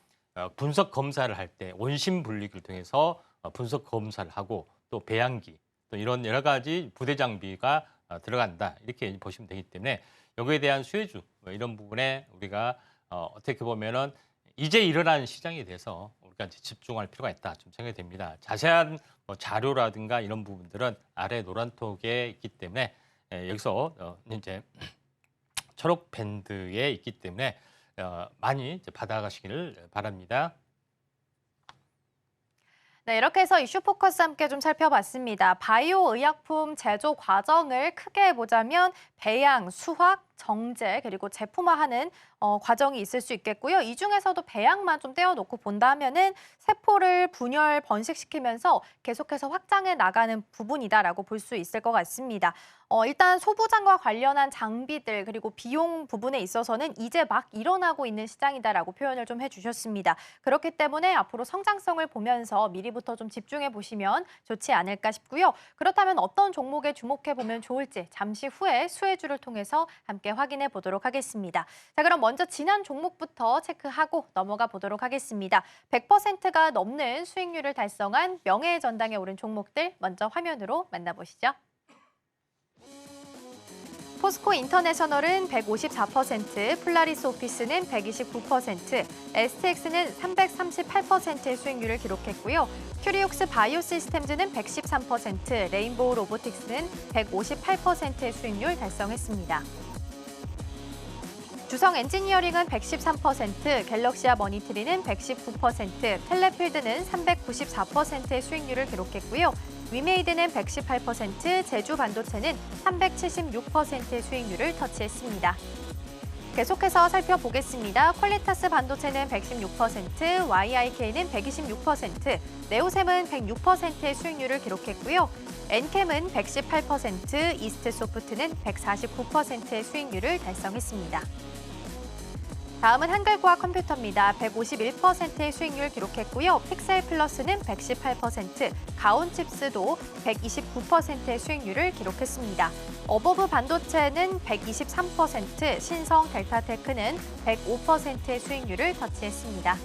분석 검사를 할 때 원심 분리기를 통해서 분석 검사를 하고 또 배양기 또 이런 여러 가지 부대 장비가 들어간다 이렇게 보시면 되기 때문에 여기에 대한 수혜주 뭐 이런 부분에 우리가 어떻게 보면은 이제 일어나는 시장에 대해서 우리가 이제 집중할 필요가 있다 좀 생각이 됩니다. 자세한 뭐 자료라든가 이런 부분들은 아래 노란톡에 있기 때문에 여기서 이제 초록 밴드에 있기 때문에 많이 이제 받아가시기를 바랍니다. 네, 이렇게 해서 이슈 포커스 함께 좀 살펴봤습니다. 바이오 의약품 제조 과정을 크게 보자면 배양, 수확, 정제, 그리고 제품화하는 과정이 있을 수 있겠고요. 이 중에서도 배양만 좀 떼어놓고 본다면은 세포를 분열, 번식시키면서 계속해서 확장해 나가는 부분이다라고 볼 수 있을 것 같습니다. 일단 소부장과 관련한 장비들 그리고 비용 부분에 있어서는 이제 막 일어나고 있는 시장이다라고 표현을 좀 해주셨습니다. 그렇기 때문에 앞으로 성장성을 보면서 미리부터 좀 집중해 보시면 좋지 않을까 싶고요. 그렇다면 어떤 종목에 주목해 보면 좋을지 잠시 후에 수혜주를 통해서 함께 확인해 보도록 하겠습니다. 자, 그럼 먼저 지난 종목부터 체크하고 넘어가 보도록 하겠습니다. 100%가 넘는 수익률을 달성한 명예의 전당에 오른 종목들 먼저 화면으로 만나보시죠. 포스코 인터내셔널은 154%, 플라리스 오피스는 129%, STX는 338%의 수익률을 기록했고요. 큐리옥스 바이오 시스템즈는 113%, 레인보우 로보틱스는 158%의 수익률 달성했습니다. 주성 엔지니어링은 113%, 갤럭시아 머니터리는 119%, 텔레필드는 394%의 수익률을 기록했고요. 위메이드는 118%, 제주 반도체는 376%의 수익률을 터치했습니다. 계속해서 살펴보겠습니다. 퀄리타스 반도체는 116%, YIK는 126%, 네오셈은 106%의 수익률을 기록했고요. 엔캠은 118%, 이스트소프트는 149%의 수익률을 달성했습니다. 다음은 한글과학 컴퓨터입니다. 151%의 수익률 기록했고요. 픽셀 플러스는 118%, 가온칩스도 129%의 수익률을 기록했습니다. 어버브 반도체는 123%, 신성 델타테크는 105%의 수익률을 터치했습니다.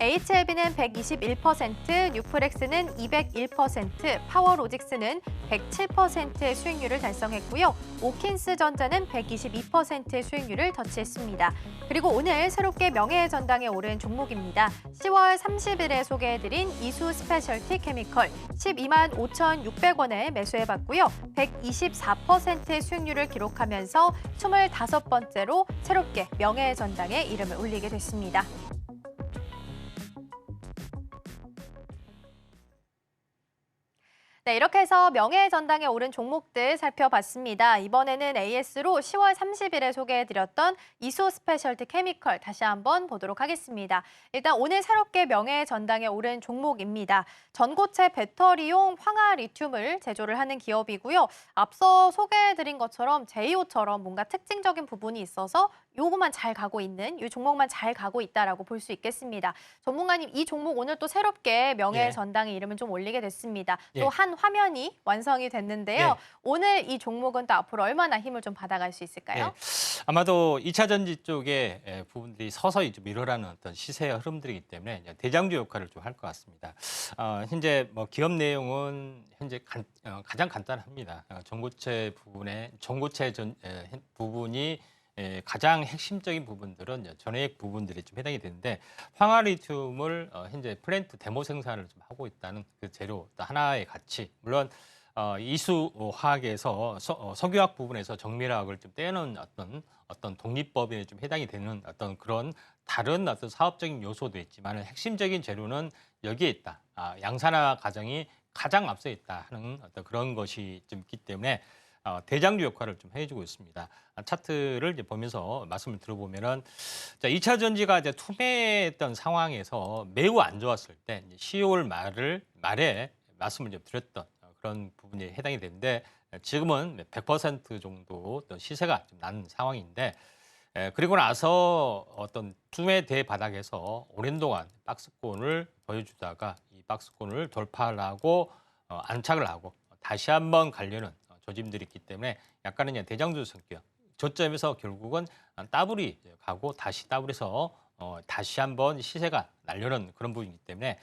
HLB는 121%, 뉴프렉스는 201%, 파워로직스는 107%의 수익률을 달성했고요. 오킨스전자는 122%의 수익률을 터치했습니다. 그리고 오늘 새롭게 명예의 전당에 오른 종목입니다. 10월 30일에 소개해드린 이수 스페셜티 케미컬 12만 5,600원에 매수해봤고요. 124%의 수익률을 기록하면서 25번째로 새롭게 명예의 전당에 이름을 올리게 됐습니다. 네, 이렇게 해서 명예의 전당에 오른 종목들 살펴봤습니다. 이번에는 AS로 10월 30일에 소개해드렸던 이수 스페셜티 케미컬 다시 한번 보도록 하겠습니다. 일단 오늘 새롭게 명예의 전당에 오른 종목입니다. 전고체 배터리용 황화 리튬을 제조를 하는 기업이고요. 앞서 소개해드린 것처럼 제이오처럼 뭔가 특징적인 부분이 있어서 요거만 잘 가고 있는, 이 종목만 잘 가고 있다라고 볼 수 있겠습니다. 전문가님, 이 종목 오늘 또 새롭게 명예의 전당에 이름을 좀 올리게 됐습니다. 또 한 화면이 완성이 됐는데요. 오늘 이 종목은 또 앞으로 얼마나 힘을 좀 받아갈 수 있을까요? 아마도 2차 전지 쪽의 부분들이 서서히 좀 일어나는 어떤 시세의 흐름들이기 때문에 대장주 역할을 좀 할 것 같습니다. 현재 뭐 기업 내용은 현재 가장 간단합니다. 전고체 부분이 가장 핵심적인 부분들은 전해액 부분들이 좀 해당이 되는데 황화 리튬을 현재 플랜트 데모 생산을 좀 하고 있다는 그 재료 또 하나의 가치. 물론 이수 화학에서 석유화학 부분에서 정밀화학을 좀 떼는 어떤 독립법에 좀 해당이 되는 어떤 그런 다른 어떤 사업적인 요소도 있지만 핵심적인 재료는 여기에 있다. 양산화 과정이 가장 앞서 있다 하는 어떤 그런 것이 좀 있기 때문에 대장주 역할을 좀 해주고 있습니다. 차트를 이제 보면서 말씀을 들어보면은 2차 전지가 이제 투매했던 상황에서 매우 안 좋았을 때 10월 말에 말씀을 좀 드렸던 그런 부분이 해당이 되는데 지금은 100% 정도 시세가 좀 난 상황인데 그리고 나서 어떤 투매 대바닥에서 오랜 동안 박스권을 보여주다가 이 박스권을 돌파하고 안착을 하고 다시 한번 가려는 조짐들이 있기 때문에 약간은 그냥 대장주 성격. 저점에서 결국은 더블이 가고 다시 더블에서 다시 한번 시세가 날려는 그런 부분이기 때문에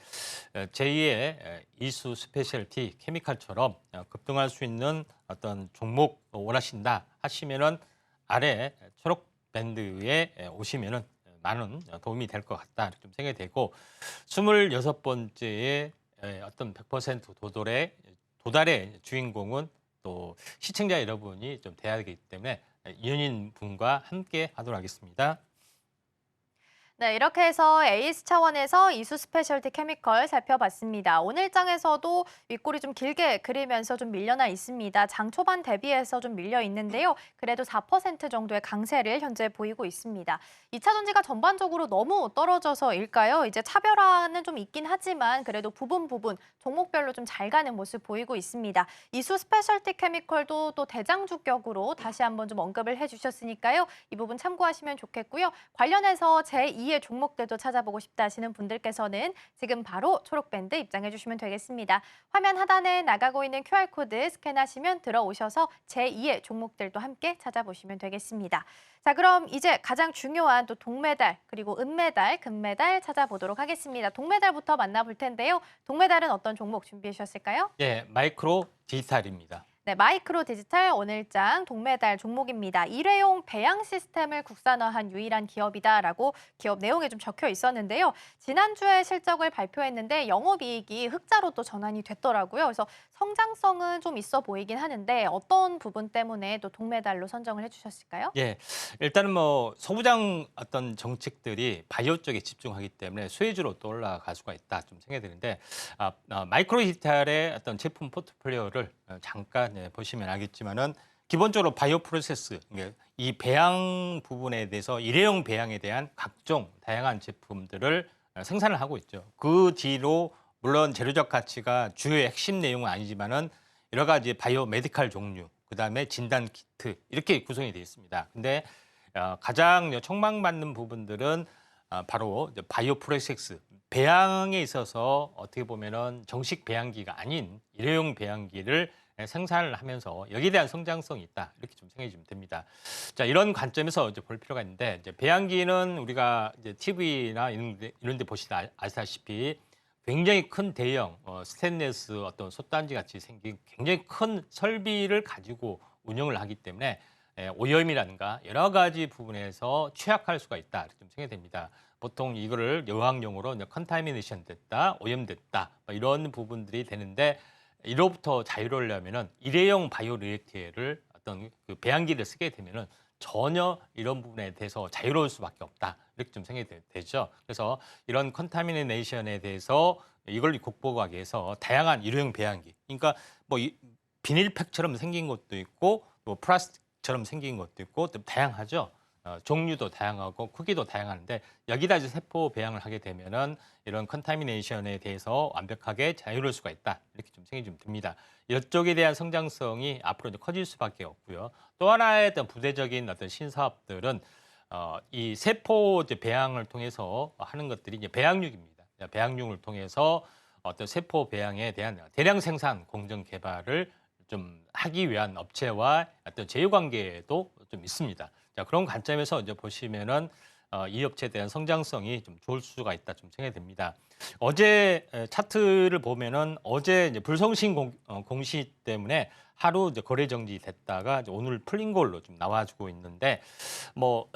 제2의 이수 스페셜티 케미칼처럼 급등할 수 있는 어떤 종목 원하신다 하시면은 아래 초록 밴드에 오시면은 많은 도움이 될 것 같다 이렇게 좀 생각이 되고 26번째의 어떤 100% 도달의 주인공은 또 시청자 여러분이 좀 돼야 되기 때문에 이현인 분과 함께 하도록 하겠습니다. 네, 이렇게 해서 에이스 차원에서 이수 스페셜티 케미컬 살펴봤습니다. 오늘 장에서도 윗골이 좀 길게 그리면서 좀 밀려나 있습니다. 장 초반 대비해서 좀 밀려 있는데요. 그래도 4% 정도의 강세를 현재 보이고 있습니다. 2차 전지가 전반적으로 너무 떨어져서일까요? 이제 차별화는 좀 있긴 하지만 그래도 부분 종목별로 좀 잘 가는 모습 보이고 있습니다. 이수 스페셜티 케미컬도 또 대장주격으로 다시 한번 좀 언급을 해주셨으니까요. 이 부분 참고하시면 좋겠고요. 관련해서 제2의 종목들도 찾아보고 싶다 하시는 분들께서는 지금 바로 초록밴드 입장해 주시면 되겠습니다. 화면 하단에 나가고 있는 QR코드 스캔하시면 들어오셔서 제2의 종목들도 함께 찾아보시면 되겠습니다. 자, 그럼 이제 가장 중요한 또 동메달 그리고 은메달, 금메달 찾아보도록 하겠습니다. 동메달부터 만나볼 텐데요. 동메달은 어떤 종목 준비해 주셨을까요? 예, 마이크로 디지털입니다. 네, 마이크로 디지털 오늘장 동메달 종목입니다. 일회용 배양 시스템을 국산화한 유일한 기업이다라고 기업 내용에 좀 적혀 있었는데요. 지난주에 실적을 발표했는데 영업이익이 흑자로 또 전환이 됐더라고요. 그래서 성장성은 좀 있어 보이긴 하는데 어떤 부분 때문에 또 동메달로 선정을 해주셨을까요? 예, 일단은 뭐 소부장 어떤 정책들이 바이오 쪽에 집중하기 때문에 수혜주로 또 올라갈 수가 있다 좀 생각이 드는데 마이크로 디지털의 어떤 제품 포트폴리오를 잠깐 보시면 알겠지만은 기본적으로 바이오 프로세스 이 배양 부분에 대해서 일회용 배양에 대한 각종 다양한 제품들을 생산을 하고 있죠. 그 뒤로 물론 재료적 가치가 주요의 핵심 내용은 아니지만은 여러 가지 바이오 메디칼 종류, 그다음에 진단 키트 이렇게 구성이 되어 있습니다. 근데 가장 촉망받는 부분들은 바로 바이오 프로세스 배양에 있어서 어떻게 보면은 정식 배양기가 아닌 일회용 배양기를 생산을 하면서 여기에 대한 성장성이 있다 이렇게 좀 생각해 주면 됩니다. 자, 이런 관점에서 이제 볼 필요가 있는데 이제 배양기는 우리가 이제 TV나 이런 데 보시다 아시다시피 굉장히 큰 대형 스테인리스 어떤 솥단지 같이 생긴 굉장히 큰 설비를 가지고 운영을 하기 때문에 오염이라든가 여러 가지 부분에서 취약할 수가 있다 이렇게 좀 생각이 됩니다. 보통 이거를 여학용어로 컨타미네이션 됐다, 오염됐다 이런 부분들이 되는데 이로부터 자유로우려면은 일회용 바이오 리액터를 어떤 그 배양기를 쓰게 되면은 전혀 이런 부분에 대해서 자유로울 수밖에 없다 이렇게 좀 생각이 되죠. 그래서 이런 컨타미네이션에 대해서 이걸 극복하기 위해서 다양한 일회용 배양기, 그러니까 뭐 비닐팩처럼 생긴 것도 있고 뭐 플라스틱처럼 생긴 것도 있고 또 다양하죠. 종류도 다양하고 크기도 다양한데 여기다 이제 세포 배양을 하게 되면은 이런 컨타미네이션에 대해서 완벽하게 자유로울 수가 있다 이렇게 좀 생각이 좀 듭니다. 이쪽에 대한 성장성이 앞으로 이제 커질 수밖에 없고요. 또 하나의 어떤 부대적인 어떤 신사업들은 이 세포 이제 배양을 통해서 하는 것들이 이제 배양육입니다. 배양육을 통해서 어떤 세포 배양에 대한 대량 생산 공정 개발을 좀 하기 위한 업체와 어떤 제휴 관계도 좀 있습니다. 자, 그런 관점에서 이제 보시면은 이 업체에 대한 성장성이 좀 좋을 수가 있다 좀 생각이 됩니다. 어제 차트를 보면은 어제 이제 불성신 공시 때문에 하루 이제 거래 정지됐다가 이제 오늘 풀린 걸로 좀 나와주고 있는데 뭐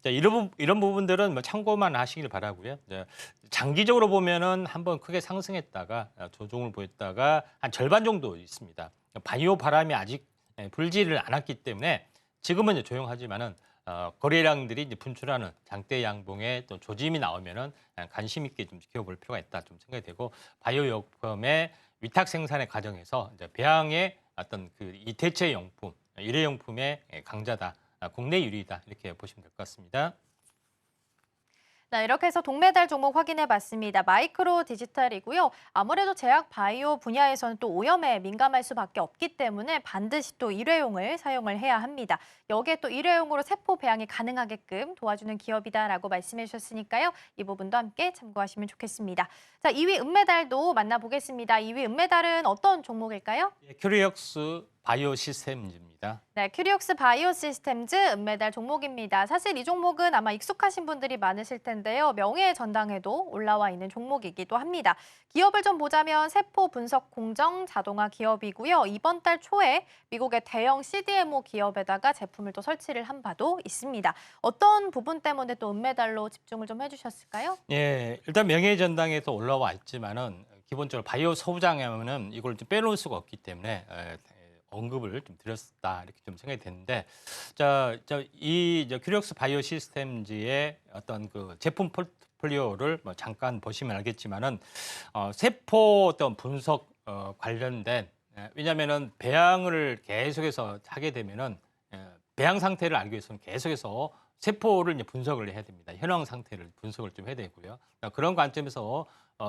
이런 부분들은 뭐 참고만 하시길 바라고요. 이제 장기적으로 보면은 한번 크게 상승했다가 조정을 보였다가 한 절반 정도 있습니다. 바이오 바람이 아직 불지를 않았기 때문에 지금은 이제 조용하지만은 거래량들이 이제 분출하는 장대 양봉에 또 조짐이 나오면은 관심 있게 좀 지켜볼 필요가 있다 좀 생각이 되고 바이오药phẩm의 위탁 생산의 과정에서 이제 배양의 어떤 그 이 대체 용품, 일회용품의 강자다, 국내 유리다 이렇게 보시면 될 것 같습니다. 네, 이렇게 해서 동메달 종목 확인해 봤습니다. 마이크로 디지털이고요. 아무래도 제약 바이오 분야에서는 또 오염에 민감할 수밖에 없기 때문에 반드시 또 일회용을 사용을 해야 합니다. 여기에 또 일회용으로 세포 배양이 가능하게끔 도와주는 기업이다라고 말씀해 주셨으니까요. 이 부분도 함께 참고하시면 좋겠습니다. 자, 2위 은메달도 만나보겠습니다. 2위 은메달은 어떤 종목일까요? 큐리옥스 바이오 시스템즈입니다. 네, 큐리옥스 바이오 시스템즈 은메달 종목입니다. 사실 이 종목은 아마 익숙하신 분들이 많으실 텐데요. 명예의 전당에도 올라와 있는 종목이기도 합니다. 기업을 좀 보자면 세포 분석 공정 자동화 기업이고요. 이번 달 초에 미국의 대형 CDMO 기업에다가 제품을 또 설치를 한 바도 있습니다. 어떤 부분 때문에 또 은메달로 집중을 좀 해주셨을까요? 예, 일단 명예의 전당에서 올라와 있지만은 기본적으로 바이오 소부장하면은 이걸 좀 빼놓을 수가 없기 때문에 언급을 좀 드렸다 이렇게 좀 생각이 되는데, 이 큐리옥스 바이오 시스템즈의 어떤 그 제품 포트폴리오를 뭐 잠깐 보시면 알겠지만은 세포 어떤 분석 관련된, 왜냐하면은 배양을 계속해서 하게 되면은 배양 상태를 알기 위해서는 계속해서 세포를 이제 분석을 해야 됩니다. 현황 상태를 분석을 좀 해야 되고요. 그런 관점에서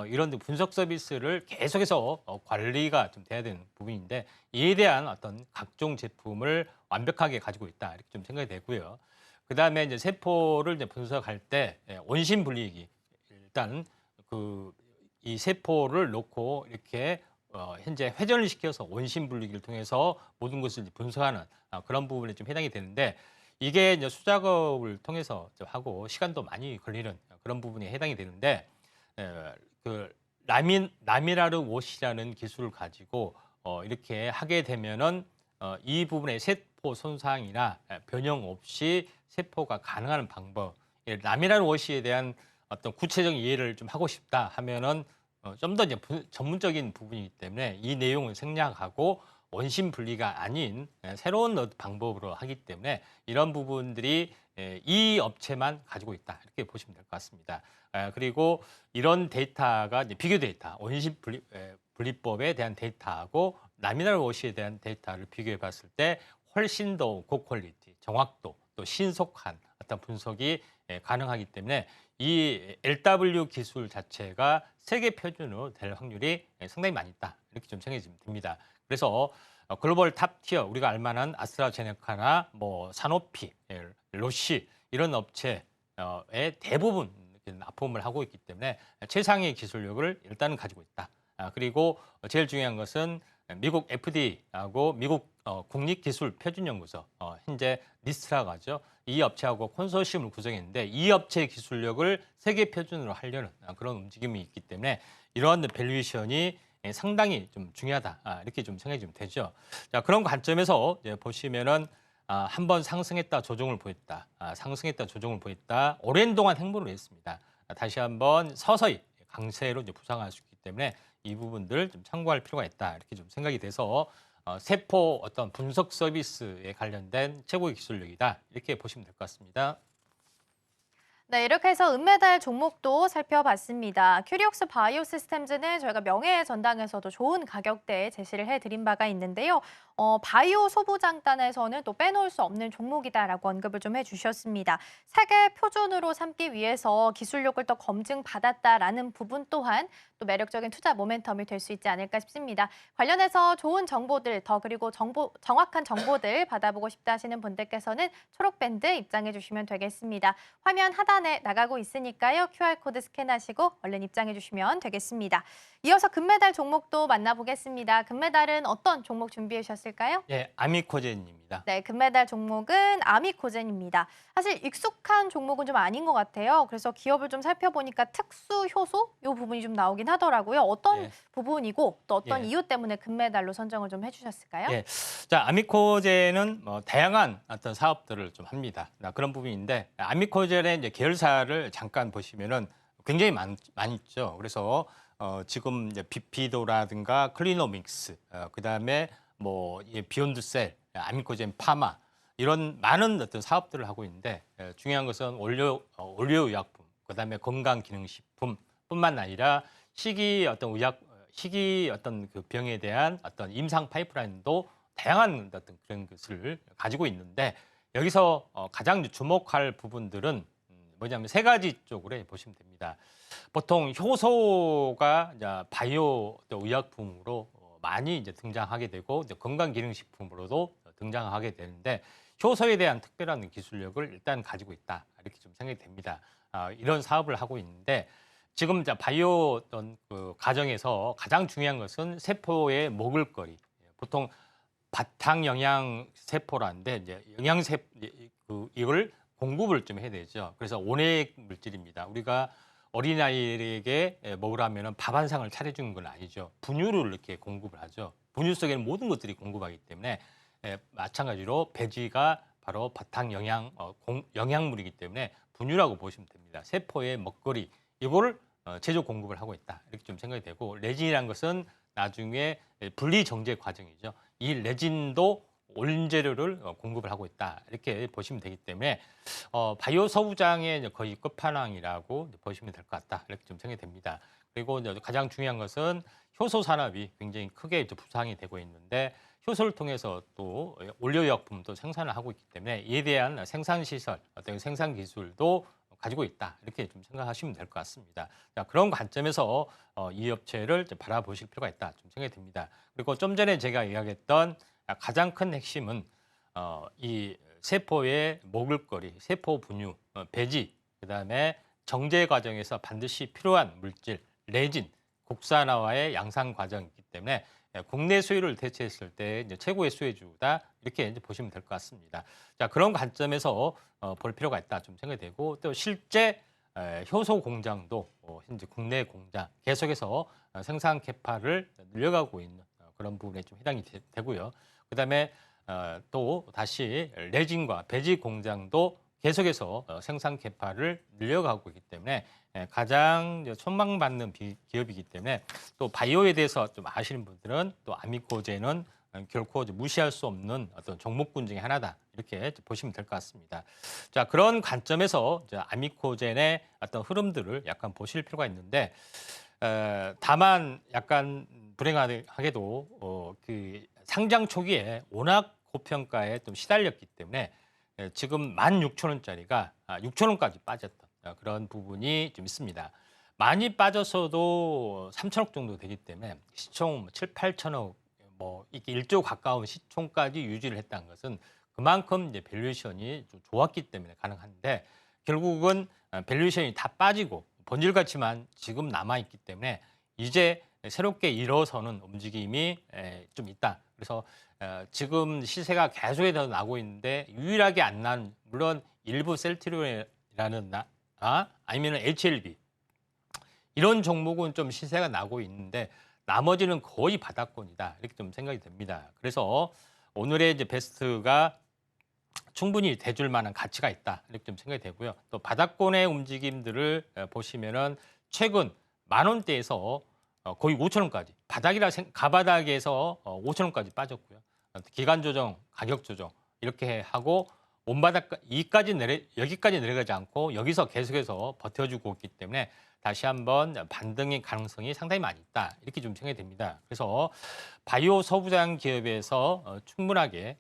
이런 분석 서비스를 계속해서 관리가 좀 돼야 되는 부분인데, 이에 대한 어떤 각종 제품을 완벽하게 가지고 있다 이렇게 좀 생각이 되고요. 그 다음에 이제 세포를 이제 분석할 때 원심 분리기, 일단 이 세포를 놓고 이렇게 현재 회전을 시켜서 원심 분리기를 통해서 모든 것을 이제 분석하는 그런 부분에 좀 해당이 되는데, 이게 이제 수작업을 통해서 하고 시간도 많이 걸리는 그런 부분에 해당이 되는데, 그 라미나르 워시라는 기술을 가지고 이렇게 하게 되면은 이 부분의 세포 손상이나 변형 없이 세포가 가능한 방법, 라미나르 워시에 대한 어떤 구체적인 이해를 좀 하고 싶다 하면은 좀 더 이제 전문적인 부분이기 때문에 이 내용을 생략하고 원심 분리가 아닌 새로운 방법으로 하기 때문에 이런 부분들이 이 업체만 가지고 있다 이렇게 보시면 될 것 같습니다. 그리고 이런 데이터가 이제 비교 데이터, 원심 분리법에 대한 데이터하고 라미나르 워시에 대한 데이터를 비교해 봤을 때 훨씬 더 고퀄리티, 정확도, 또 신속한 어떤 분석이 가능하기 때문에 이 LW 기술 자체가 세계 표준으로 될 확률이 상당히 많이 있다 이렇게 좀 생각이 듭니다. 그래서 글로벌 탑티어, 우리가 알만한 아스트라제네카나 뭐 사노피, 로시 이런 업체의 대부분 납품을 하고 있기 때문에 최상의 기술력을 일단은 가지고 있다. 그리고 제일 중요한 것은 미국 FDA하고 미국 국립기술표준연구소, 현재 니스트라고 하죠. 이 업체하고 콘소시엄을 구성했는데 이 업체의 기술력을 세계 표준으로 하려는 그런 움직임이 있기 때문에 이러한 밸류에이션이 상당히 좀 중요하다 이렇게 좀 생각이 좀 되죠. 자, 그런 관점에서 이제 보시면은 한번 상승했다 조정을 보였다, 상승했다 조정을 보였다, 오랜 동안 행보를 했습니다. 다시 한번 서서히 강세로 이제 부상할 수 있기 때문에 이 부분들 좀 참고할 필요가 있다 이렇게 좀 생각이 돼서 세포 어떤 분석 서비스에 관련된 최고의 기술력이다 이렇게 보시면 될 것 같습니다. 네, 이렇게 해서 은메달 종목도 살펴봤습니다. 큐리옥스 바이오 시스템즈는 저희가 명예의 전당에서도 좋은 가격대에 제시를 해드린 바가 있는데요. 바이오 소부장단에서는 또 빼놓을 수 없는 종목이다라고 언급을 좀 해주셨습니다. 세계 표준으로 삼기 위해서 기술력을 더 검증받았다라는 부분 또한 또 매력적인 투자 모멘텀이 될 수 있지 않을까 싶습니다. 관련해서 좋은 정보들 그리고 정확한 정보들 받아보고 싶다 하시는 분들께서는 초록밴드 입장해 주시면 되겠습니다. 화면 하단에 나가고 있으니까요. QR코드 스캔하시고 얼른 입장해 주시면 되겠습니다. 이어서 금메달 종목도 만나보겠습니다. 금메달은 어떤 종목 준비해 주셨을까요? 네, 아미코젠입니다. 네, 금메달 종목은 아미코젠입니다. 사실 익숙한 종목은 좀 아닌 것 같아요. 그래서 기업을 좀 살펴보니까 특수 효소 이 부분이 좀 나오긴 하더라고요. 어떤 예. 부분이고 또 어떤 예. 이유 때문에 금메달로 선정을 좀 해주셨을까요? 예. 자, 아미코젠은 다양한 어떤 사업들을 좀 합니다. 그런 부분인데 아미코젠의 이제 계열사를 잠깐 보시면은 굉장히 많이 있죠. 그래서 지금 이제 비피도라든가 클리노믹스, 그다음에 뭐 비욘드셀, 아미코젠 파마 이런 많은 어떤 사업들을 하고 있는데 중요한 것은 원료의약품, 그다음에 건강기능식품뿐만 아니라 희귀 어떤 그 병에 대한 어떤 임상 파이프라인도 다양한 어떤 그런 것을 가지고 있는데 여기서 가장 주목할 부분들은 뭐냐면 세 가지 쪽으로 보시면 됩니다. 보통 효소가 이제 바이오 의약품으로 많이 이제 등장하게 되고 이제 건강기능식품으로도 등장하게 되는데 효소에 대한 특별한 기술력을 일단 가지고 있다 이렇게 좀 생각이 됩니다. 이런 사업을 하고 있는데 지금 이제 바이오 어떤 그 과정에서 가장 중요한 것은 세포의 먹을거리. 보통 바탕 영양 세포라는데 이제 이걸 공급을 좀 해야 되죠. 그래서 온액 물질입니다. 우리가 어린아이에게 먹으라면 밥 한 상을 차려주는 건 아니죠. 분유를 이렇게 공급을 하죠. 분유 속에는 모든 것들이 공급하기 때문에 마찬가지로 배지가 바로 바탕 영양물이기 때문에 분유라고 보시면 됩니다. 세포의 먹거리 이거를 제조 공급을 하고 있다 이렇게 좀 생각이 되고, 레진이라는 것은 나중에 분리 정제 과정이죠. 이 레진도 원재료를 공급을 하고 있다. 이렇게 보시면 되기 때문에 바이오 소부장의 거의 끝판왕이라고 보시면 될 것 같다. 이렇게 좀 생각이 됩니다. 그리고 이제 가장 중요한 것은 효소 산업이 굉장히 크게 이제 부상이 되고 있는데 효소를 통해서 또 올려의약품도 생산을 하고 있기 때문에 이에 대한 생산 시설, 어떤 생산 기술도 가지고 있다. 이렇게 좀 생각하시면 될 것 같습니다. 자, 그런 관점에서 이 업체를 이제 바라보실 필요가 있다. 좀 생각이 듭니다. 그리고 좀 전에 제가 이야기했던 가장 큰 핵심은 이 세포의 먹을거리, 세포 분유, 배지, 그다음에 정제 과정에서 반드시 필요한 물질, 레진, 국산화와의 양산 과정이기 때문에 국내 수요를 대체했을 때 이제 최고의 수혜주다 이렇게 이제 보시면 될 것 같습니다. 자, 그런 관점에서 볼 필요가 있다 좀 생각이 되고 또 실제 효소 공장도 현재 국내 공장 계속해서 생산 캐파를 늘려가고 있는 그런 부분에 좀 해당이 되고요. 그다음에 또 다시 레진과 배지 공장도 계속해서 생산 캐파를 늘려가고 있기 때문에 가장 촉망받는 기업이기 때문에 또 바이오에 대해서 좀 아시는 분들은 또 아미코제는 결코 무시할 수 없는 어떤 종목군 중에 하나다 이렇게 보시면 될 것 같습니다. 자, 그런 관점에서 아미코젠의 어떤 흐름들을 약간 보실 필요가 있는데 다만 약간 불행하게도 그 상장 초기에 워낙 고평가에 좀 시달렸기 때문에 지금 16,000원짜리가 6,000원까지 빠졌던 그런 부분이 좀 있습니다. 많이 빠졌어도 3,000억 정도 되기 때문에 시총 7, 8천억 뭐 이게 1조 가까운 시총까지 유지를 했다는 것은 그만큼 이제 밸류에이션이 좀 좋았기 때문에 가능한데 결국은 밸류에이션이 다 빠지고 본질 가치만 지금 남아 있기 때문에 이제 새롭게 일어서는 움직임이 좀 있다. 그래서 지금 시세가 계속해서 나고 있는데 유일하게 안 난 물론 일부 셀트리온이라는 아니면 HLB 이런 종목은 좀 시세가 나고 있는데 나머지는 거의 바닥권이다 이렇게 좀 생각이 됩니다. 그래서 오늘의 이제 베스트가 충분히 대줄 만한 가치가 있다 이렇게 좀 생각이 되고요. 또 바닥권의 움직임들을 보시면은 최근 10,000원대에서 거의 5,000원까지 바닥이라 가바닥에서 5,000원까지 빠졌고요. 기간 조정, 가격 조정 이렇게 하고 온바닥 여기까지 내려가지 않고 여기서 계속해서 버텨주고 있기 때문에 다시 한번 반등의 가능성이 상당히 많이 있다 이렇게 좀 생각이 됩니다. 그래서 바이오 소부장 기업에서 충분하게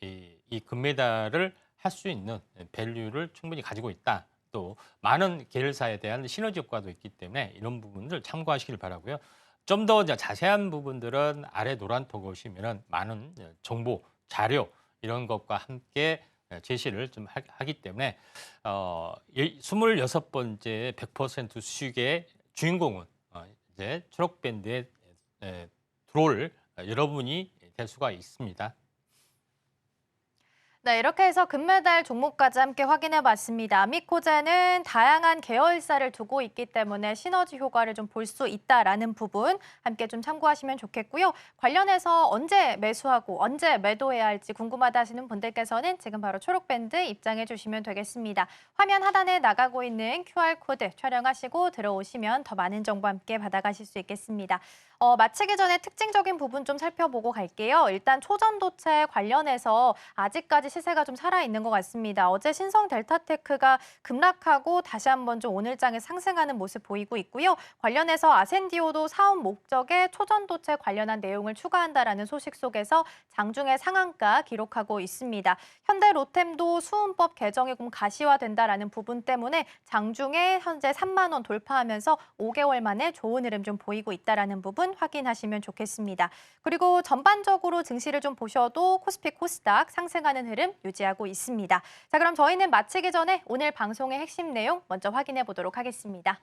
이 금메달을 할 수 있는 밸류를 충분히 가지고 있다. 또 많은 계열사에 대한 시너지 효과도 있기 때문에 이런 부분들 참고하시길 바라고요. 좀 더 자세한 부분들은 아래 노란톡 오시면 많은 정보, 자료 이런 것과 함께 제시를 좀 하기 때문에 26번째 100% 수익의 주인공은 이제 초록밴드에 들어올 여러분이 될 수가 있습니다. 네, 이렇게 해서 금메달 종목까지 함께 확인해봤습니다. 아미코제는 다양한 계열사를 두고 있기 때문에 시너지 효과를 좀 볼 수 있다라는 부분 함께 좀 참고하시면 좋겠고요. 관련해서 언제 매수하고 언제 매도해야 할지 궁금하다 하시는 분들께서는 지금 바로 초록밴드 입장해 주시면 되겠습니다. 화면 하단에 나가고 있는 QR코드 촬영하시고 들어오시면 더 많은 정보 함께 받아가실 수 있겠습니다. 마치기 전에 특징적인 부분 좀 살펴보고 갈게요. 일단 초전도체 관련해서 아직까지 시세가 좀 살아있는 것 같습니다. 어제 신성 델타테크가 급락하고 다시 한번 좀 오늘장에 상승하는 모습 보이고 있고요. 관련해서 아센디오도 사업 목적에 초전도체 관련한 내용을 추가한다라는 소식 속에서 장중에 상한가 기록하고 있습니다. 현대 로템도 수은법 개정이 좀 가시화된다라는 부분 때문에 장중에 현재 3만 원 돌파하면서 5개월 만에 좋은 흐름 좀 보이고 있다라는 부분 확인하시면 좋겠습니다. 그리고 전반적으로 증시를 좀 보셔도 코스피 코스닥 상승하는 흐름 유지하고 있습니다. 자, 그럼 저희는 마치기 전에 오늘 방송의 핵심 내용 먼저 확인해 보도록 하겠습니다.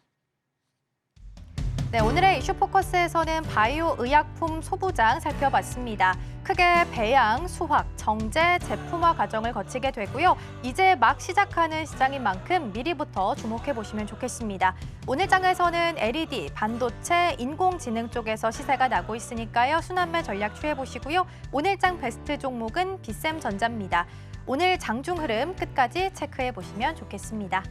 네, 오늘의 이슈 포커스에서는 바이오 의약품 소부장 살펴봤습니다. 크게 배양, 수확, 정제, 제품화 과정을 거치게 되고요. 이제 막 시작하는 시장인 만큼 미리부터 주목해 보시면 좋겠습니다. 오늘 장에서는 LED, 반도체, 인공지능 쪽에서 시세가 나고 있으니까요. 순환매 전략 취해 보시고요. 오늘 장 베스트 종목은 비셈전자입니다. 오늘 장중 흐름 끝까지 체크해 보시면 좋겠습니다.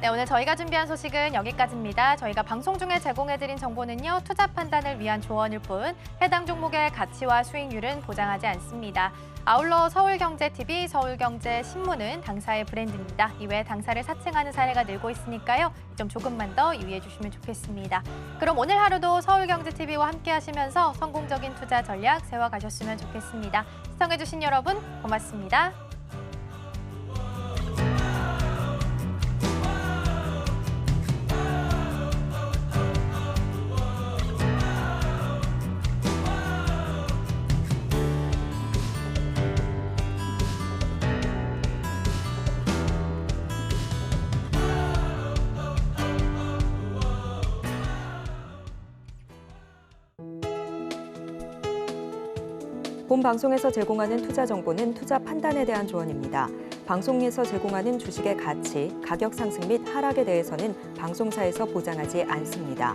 네, 오늘 저희가 준비한 소식은 여기까지입니다. 저희가 방송 중에 제공해드린 정보는요, 투자 판단을 위한 조언일 뿐 해당 종목의 가치와 수익률은 보장하지 않습니다. 아울러 서울경제TV, 서울경제신문은 당사의 브랜드입니다. 이외에 당사를 사칭하는 사례가 늘고 있으니까요. 좀 조금만 더 유의해 주시면 좋겠습니다. 그럼 오늘 하루도 서울경제TV와 함께 하시면서 성공적인 투자 전략 세워가셨으면 좋겠습니다. 시청해주신 여러분 고맙습니다. 본 방송에서 제공하는 투자 정보는 투자 판단에 대한 조언입니다. 방송에서 제공하는 주식의 가치, 가격 상승 및 하락에 대해서는 방송사에서 보장하지 않습니다.